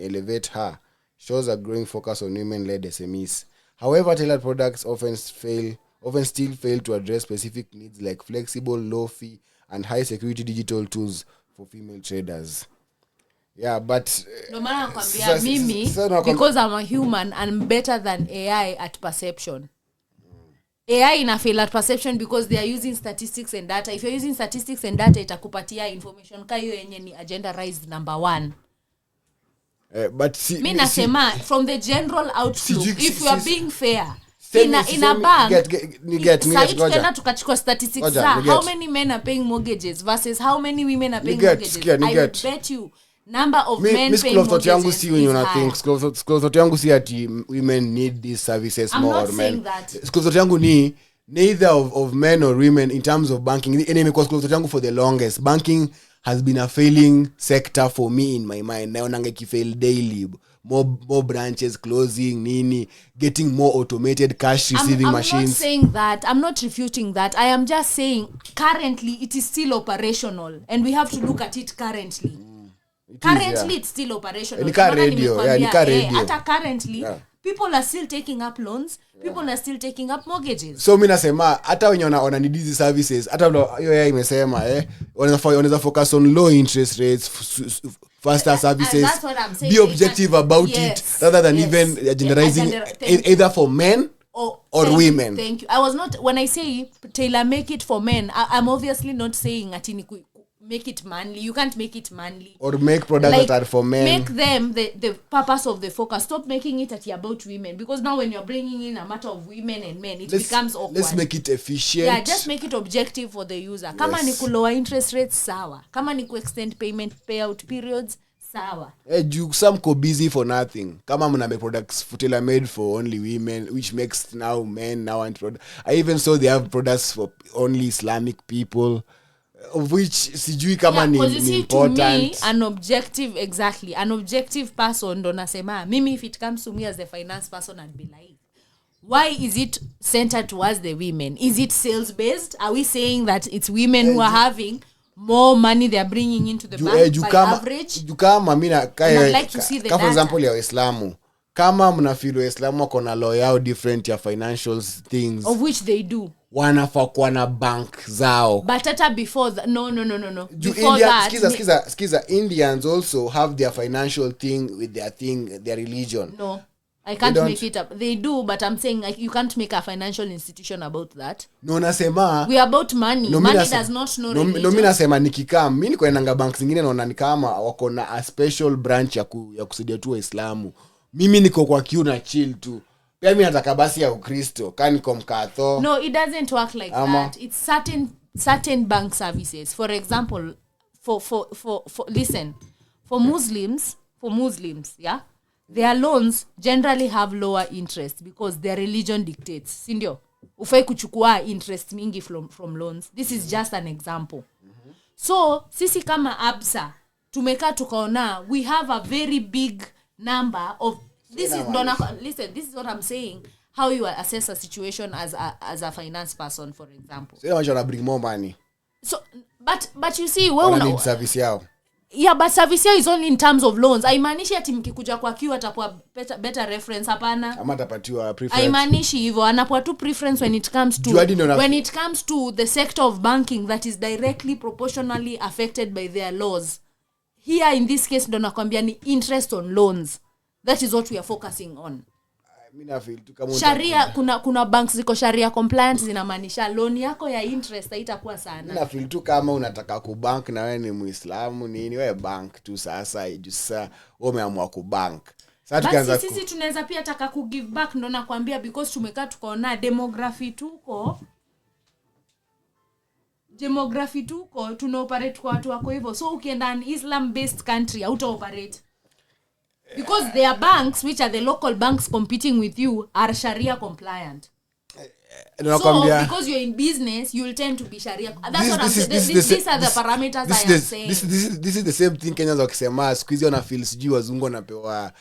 Elevate Her shows a growing focus on women-led SMEs. However, tailored products often still fail to address specific needs like flexible, low-fee, and high-security digital tools for female traders. Yeah, but... No matter what, Mimi, because I'm a human, I'm better than AI at perception. AI ina fail at perception because they are using statistics and data. If you're using statistics and data, itakupatia information kayo yenye ni agenda rise number 1. But see, mimi nasema from the general outlook, if you are being fair, in a bank, tena tukachukua statistics how many men are paying mortgages versus how many women are paying mortgages. I bet you number of men paying mortgages yangu si when you think school yangu si ati women need these services more or men. School yangu ni neither of men or women in terms of banking. Anyway, because school yangu for the longest banking has been a failing sector for me in my mind. Naona fail daily. More branches closing, getting more automated cash receiving machines. I'm not saying that. I'm not refuting that. I am just saying currently it is still operational and we have to look at it currently. It's still operational. Radio. Currently, people are still taking up loans. People are still taking up mortgages. So mimi nasema hata wenye wana need these services, hata hiyo yeye imesema wanaweza focus on low interest rates, faster services. That's what I'm saying. Be objective about it rather than even generalizing either for men or women. Thank you. I was not, when I say tailor make it for men, I'm obviously not saying ati make it manly. You can't make it manly. Or make products that are for men. Make them the purpose of the focus. Stop making it about women. Because now when you're bringing in a matter of women and men, becomes awkward. Let's make it efficient. Yeah, just make it objective for the user. Kama ni lower interest rates, sawa. Kama ni extend payout periods, sawa. Some go busy for nothing. Kama mna make products tailor-made for only women, which makes now men now and products. I even saw they have products for only Islamic people. Of which sijui kama ni important. To me, an objective person ndo nasema mimi, if it comes to me as the finance person, I'd be like, why is it centered towards the women? Is it sales based? Are we saying that it's women who are having more money they are bringing into the bank by average? Kama mimi like to see the for example ya Waislamu, kama mnafeel Waislamu wako na law different ya financial things, of which they do, wanafaa kuwa na bank zao. But hata before that, no. Before that, skiza Indians also have their financial thing with their religion. No. I can't make it up. They do, but I'm saying like you can't make a financial institution about that. No nasema we are about money. Money does not know religion. No mimi nasema nikikaa mimi niko naanga banks zingine naona ni kama wako na a special branch ya kusaidia tu Waislamu. Mimi niko kwa queue na chill tu. Pia mimi nataka basi ya Ukristo. Kani komkatho. No, it doesn't work like that. It's certain bank services. For example, for listen, for Muslims, yeah? Their loans generally have lower interest because their religion dictates. Sindio? Ufai kuchukua interest mingi from loans. This is just an example. So, sisi kama Absa, tumeka tukaona, we have a very big number of listen, this is what I'm saying. How you assess a situation as a finance person, for example. So you want to bring more money. So, but you see, need service yao. Yeah, but service here is only in terms of loans. Haimaanishi ati mkikuja kwa queue atakuwa better reference hapana. Ama atapatiwa preference. Haimaanishi hivyo, anapewa tu preference when it comes to the sector of banking that is directly proportionally affected by their laws. Here in this case ndo nakwambia ni interest on loans. That is what we are focusing on. Mimi feel tu kama sharia kuna banks ziko sharia compliant zinamaanisha loan yako ya interest haitakuwa sana. Mimi feel tu kama unataka kubank na wewe ni Muislamu nini wewe bank tu sasa wewe umeamua kubank. Sasa tukianza sisi tunaweza pia taka ku give back ndo nakwambia because tumekaa tukaona demography tuko tuna operate kwa watu wako hivyo. So ukienda an Islam based country auto operate. Because their banks, which are the local banks competing with you, are Sharia compliant. So, because you're in business, you'll tend to be Sharia. That's what I'm saying. These are the parameters I am saying. This is the same thing Kenyans wakisema. Squeeze on a feel sijui wazungu napewa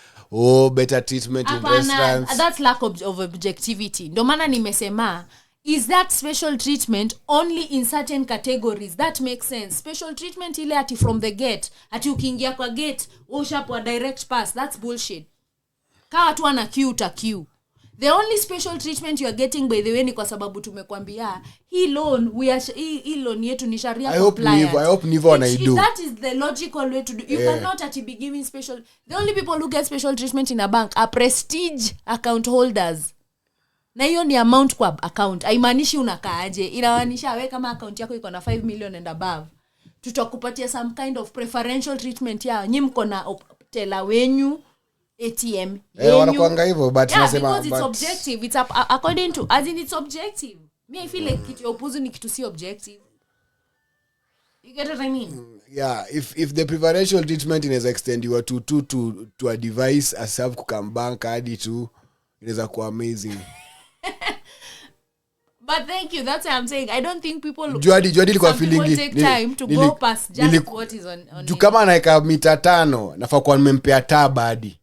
better treatment in restaurants. That's lack of objectivity. Ndio maana nimesema, is that special treatment only in certain categories? That makes sense. Special treatment ile ati from the gate, ati ukiingia kwa gate ushapwa direct pass, that's bullshit. Kaa watu wana queue. The only special treatment you are getting by the way ni kwa sababu tumekwambia hii loan yetu ni Sharia compliant. I hope Nivo anaidu. That is the logical way to do. You cannot ati be giving special. The only people who get special treatment in a bank are prestige account holders. Na hiyo ni amount kwa account. Haimaanishi unakaaje. Inamaanisha wewe kama account yako iko na 5 million and above, tutakupatia some kind of preferential treatment ya nyinyi mko na tela wenyu ATM. Wanakuanga hivyo but nasema because it's objective. It's according to as in it's objective. Me I feel like kitu opuzu ni kitu si objective. You get what I mean? Yeah, if the preferential treatment is extend you to a device as have come bank hadi to inaweza kuwa amazing. But thank you. That's what I'm saying. I don't think people Juadi kwa feeling take time to go past just what is on tu kama naika mita 5 nafaa kwa nimempea tab hadi.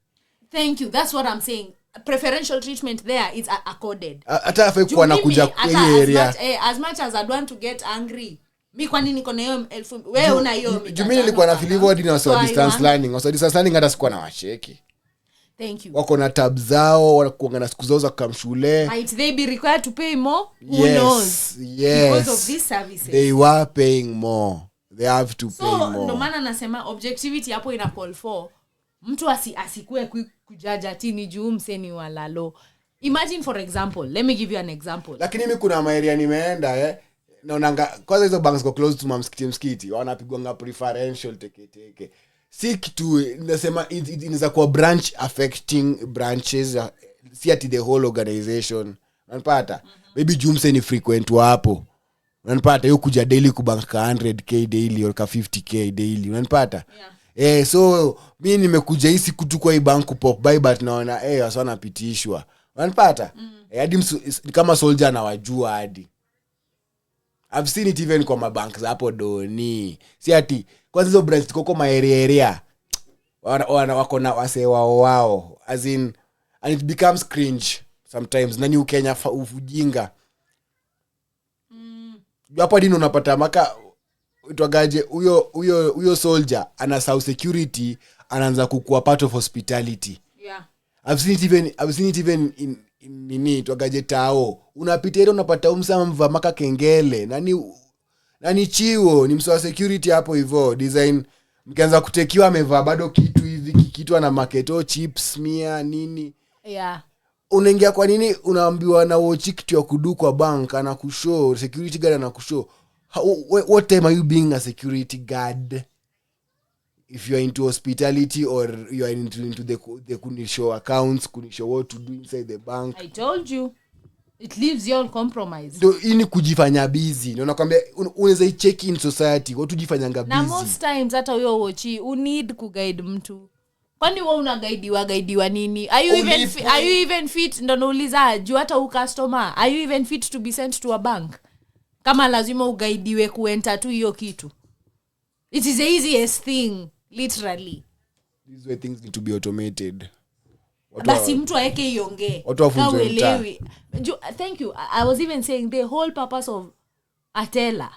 Thank you. That's what I'm saying. Preferential treatment there is accorded. Hata afai kwa nakuja kwa area. As much as I don't to get angry. Mi kwa nini niko na hiyo 1000 wewe una hiyo mita. Mimi nilikuwa na feel hivyo hadi na distance learning. Distance learning hata sikuwa na wacheki. Thank you. Wako na tab zao, wanakuanga na siku zao za kumshule. Might they be required to pay more? Who knows? Yes. Because of these services. They were paying more. They have to pay more. So, ndo maana nasema objectivity hapo ina call for mtu asikue kujaja tini juu mseni wala low. Imagine for example, let me give you an example. Lakini mimi kuna area nimeenda naonanga kwanza hizo banks go close to msikiti wanapigwanga preferential teke. Si kitu nasema inaweza kuwa branch affecting branches, si ati the whole organization. Unanipata? Maybe jumse ni frequent hapo. Unanipata? Hiyo kuja daily kubank 100k daily or 50k daily. Unanipata? Yeah. So mimi nimekuja hii siku tu kwa hii bank pop by but naona wasa wanapitishwa. Unanipata? Hadi kama soldier anawajua hadi. I've seen it even kwa mabanks hapo doni. Si ati kwanza hizo branch koko area wako na wase wao as in, and it becomes cringe sometimes nani Kenya ufujinga. Hapo dino unapata maka utwagaje huyo soldier ana South security anaanza kukua part of hospitality. Yeah. I've seen it even in nini twagaje tao unapita ile unapata umsama mva maka kengele nani chiwo ni mswa security hapo hivyo design mkianza kutekiwa amevaa bado kitu hivi kitu ana marketo chips mia nini Yeah. Unaingia kwa nini unaambiwa na watch kitu ya kudu kwa bank anakushow security guard anakushow what time are you being a security guard if you are into hospitality or you are into the kunishow accounts kunishow what to do inside the bank. I told you it leaves you all compromised. Do ini kujifanya busy na nakwambia unaweza check in society watu jifanyanga busy na most times hata huyo watchi need kuguide mtu. Kwani wewe unagaidiwa nini? Are you even fit? Ndo nauliza juu hata u customer are you even fit to be sent to a bank kama lazima ugaidiwe kuenter tu hiyo kitu? It is the easiest thing literally. These way things need to be automated. Basi mtu aeke iongee watu wafunzwe. Thank you. I was even saying the whole purpose of a teller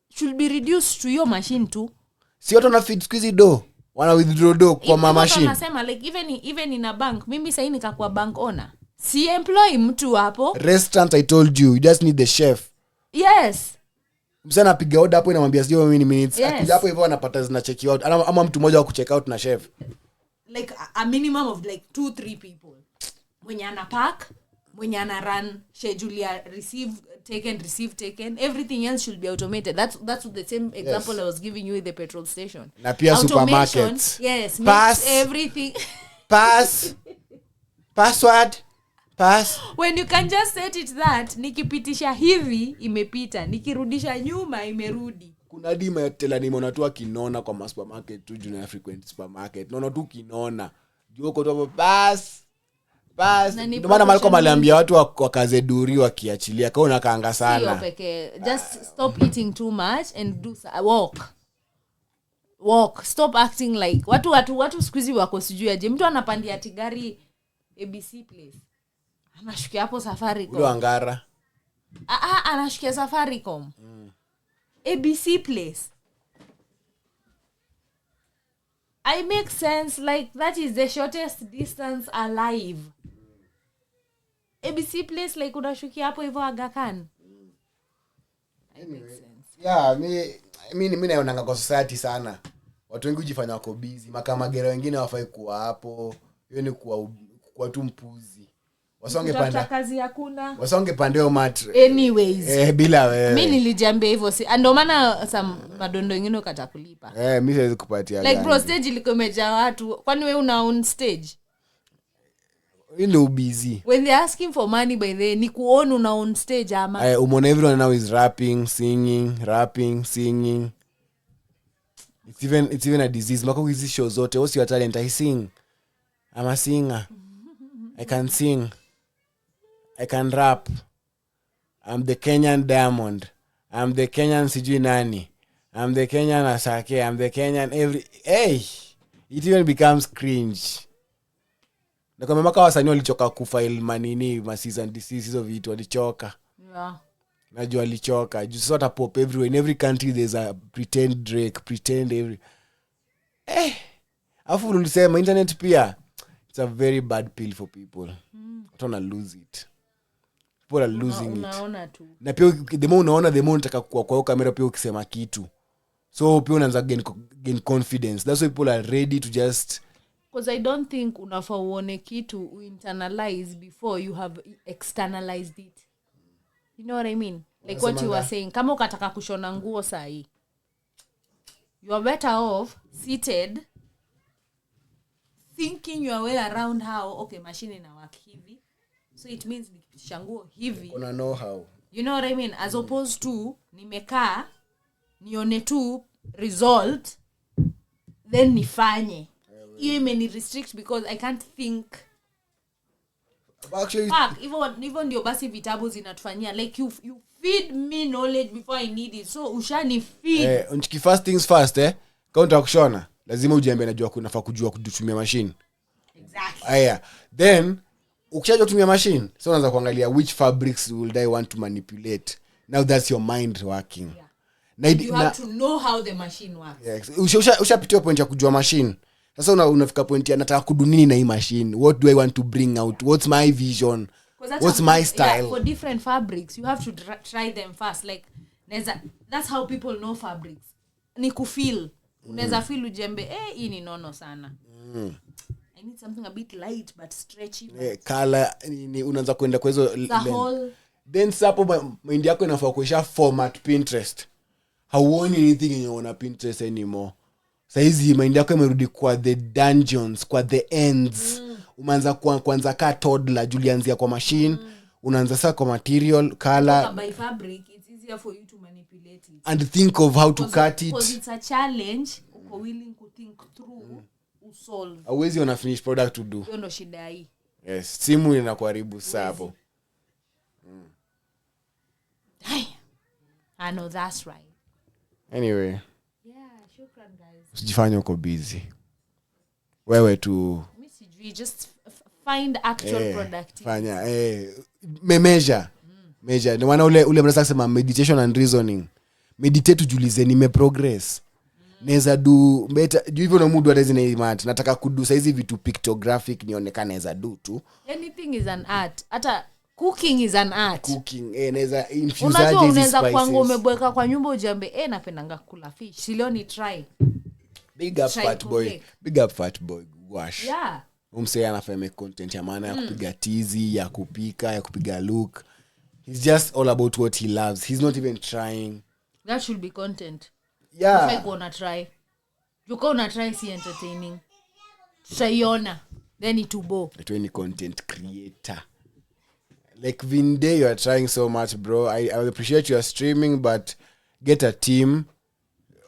should be reduced to your machine too. Si watu na feed squeeze do wana withdraw do kwa machine. Nasema like even in a bank mimi sasa nikakuwa bank owner si employ mtu hapo. Restaurant I told you just need the chef. Yes. Msana apiga order hapo inamwambia sio minutes. Yes. Akija hapo hivyo anapata zina check out ama mtu mmoja wa kucheck out na chef. Like a minimum of like 2-3 people. Mwenye ana pack, mwenye ana run schedule ya receive taken, everything else should be automated. That's the same example. Yes. I was giving you with the petrol station. Na pia supermarkets. Yes, pass everything. Password. When you can just set it that nikipitisha hivi imepita, nikirudisha nyuma imerudi. Kuna dima ya tela nimeona tu akinona kwa supermarket tu junior frequent supermarket. Naona tu kinona. Juu uko tu pass. Ndio maana Malcolm aliambia watu wakaze duri wakiachilia kwa unakaanga sana. Sio pekee. Just stop eating too much and do walk. Stop acting like watu squeeze wako sijui aje. Mtu anapandia tigari ABC place. Anashukia hapo Safaricom. Ule Angara. Anashukia Safaricom. ABC place. I make sense like that is the shortest distance alive. ABC place like unashukia hapo hivyo Aga Khan. Yeah, mimi naona kwa society sana. Watu wengi hujifanya wako busy, makamagera wengine hawafai kuwa hapo. Hiyo ni kwa tu mpuzi. Wasongepanda kazi hakuna. Wasongepandeo mat. Anyways. Bila wewe. Mimi nilijambia hivyo ndio maana madondo wengine ukatakulipa. Mimi siwezi kupatia like pro stage ilikuwa imejaa watu. Kwani wewe una on stage? Ile busy. When they asking for money by the ni kuona una on stage ama. Umona everyone now is rapping, singing. It's even a disease. Mako hizi show zote, what's your talent? I sing. I'm a singer. I can sing. I can rap. I'm the Kenyan Diamond. I'm the Kenyan sijui nani. I'm the Kenyan Asake. I'm the Kenyan it even becomes cringe. Na kama maka wasanii walichoka kufile manini season disease hizo vitu walichoka. Yeah. Najua walichoka. Just sort of pop everywhere. In every country there's a pretend Drake, pretend every. Afu ulisema internet pia. It's a very bad pill for people. Watu wana lose it. People are losing it. Unaona tu. Na pia the more unaona the more unataka kwa hiyo kamera pia ukisema kitu. So pia unaanza gain confidence. That's why people are ready to just because I don't think unafaa uone kitu internalize before you have externalized it. You know what I mean? Like what you were saying. Kama ukataka kushona nguo sahi. You are better off seated thinking you are well around how machine ina work hivi. So it means nikipitisha nguo hivi. Una know how. You know what I mean? As opposed to nimekaa nione tu result then nifanye. You imeni restrict because I can't think. Actually even ndio basi vitabu zinatufanyia like you feed me knowledge before I need it. So ushani feed. Unchiki first things first kama unataka kushona lazima ujiambie najua kunafaa kujua kutumia machine. Exactly. Then ukishajua kutumia machine so unaanza kuangalia which fabrics will I want to manipulate. Now that's your mind working. Yeah. You have to know how the machine works. Yes. Ushapitia point ya kujua machine. Sasa unafika point ya nataka kudunini na hii machine. What do I want to bring out? What's my vision? What's my style? Yeah, for different fabrics, you have to try them first. Like that's how people know fabrics. Ni kufeel. Unaweza feel ujembe, hii ni nono sana. I need something a bit light but stretchy. Color ni unaanza kwenda kwa hizo then sapo mind yako inafaa kuisha format Pinterest. Hauoni anything yenye una Pinterest anymore. Saizi mind yako imerudi kwa the dungeons, kwa the ends. Umeanza kwanza ka toddler Julianzia kwa machine. Unaanza sasa kwa material, color. By fabric, it's easier for you to manipulate it. And think of how to cut it. Because it's a challenge. Uko willing to think through, usolve. Always una finished product to do. Hiyo ndo shida hii. Yes, simu inakuharibu sapo. I know that's right. Anyway. Yeah, shukran guys. Usijifanye uko busy. Wewe tu just find actual productivity. Fanya measure. Measure. Ni wana ule mnataka kusema meditation and reasoning. Meditate ujiulize nime progress. Naweza do better. Do hivyo na mood hata zina mat. Nataka kudu saizi vitu pictographic nionekane naweza do tu. Anything is an art. Hata cooking is an art. Cooking naweza infuse unajua unaweza kwangu umebweka kwa nyumba ujambe napendanga kula fish. Silioni try. Big up fat boy. Big up fat boy. Wash. Yeah. Umse anafanya content ya maana ya kupiga tizi, ya kupika, ya kupiga look. He's just all about what he loves. He's not even trying. That should be content. Yeah. If I gonna try. You gonna try see entertaining. Sayona. Then itubo. It any content creator. Like Vinde, you are trying so much, bro. I appreciate you are streaming, but get a team.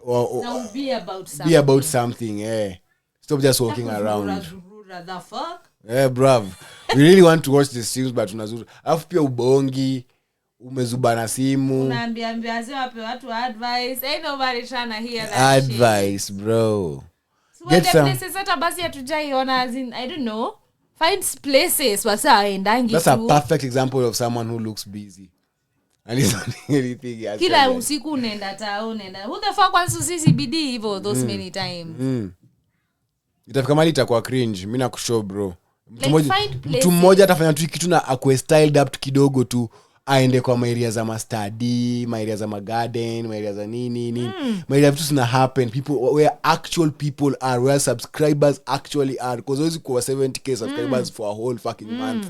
Or now be about something. Be about something, Stop just walking around. The fuck? Bruv. We really want to watch the streams, but tunazuru. Alafu pia ubongi, umezubana simu. Unaambia zee wape watu advice. Ain't nobody trying to hear that advice, shit. Bro. So get the places hata basi hatujaiona as in, I don't know. Find places wasa endangi. That's a perfect example of someone who looks busy. And he's not anything else. Kila usiku unaenda town unaenda. Who the fuck wants to see CBD hivyo those many times? Itafika mali itakuwa cringe. Mimi nakushow bro. Mtu mmoja atafanya tu kitu na akwe styled up kidogo tu aende kwa area za mastadi, area za magarden, area za nini. Area vitu zina happen. People where actual people are, where subscribers actually are. Because those kwa 70k subscribers for a whole fucking month.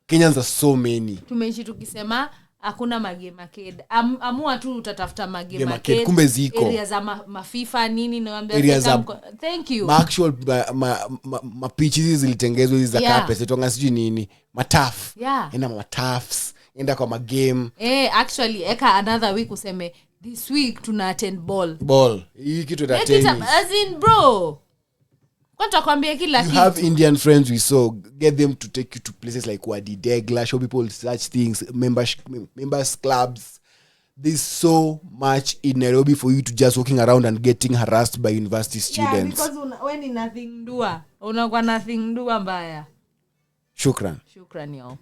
Kenyans are so many. Tumeishi tukisema hakuna magame arcade. Amua tu utatafuta magame arcade. Kumbe ziko. Area za mafifa nini naambia thank you. Actual pitches hizi zilitengezwa hizi za carpet. Itonga siji nini. Mataf. Enda matafs. Enda kwa magame. Actually eka another week useme this week tuna attend ball. Hii kitu ita tennis. As in bro. Kwanta kwambia kila kitu. You have Indian friends we saw. Get them to take you to places like Wadi Degla. Show people such things. Members clubs. There's so much in Nairobi for you to just walking around and getting harassed by university students. Yeah, because when nothing doa. Unakuwa nothing doa mbaya. Shukran Y'all.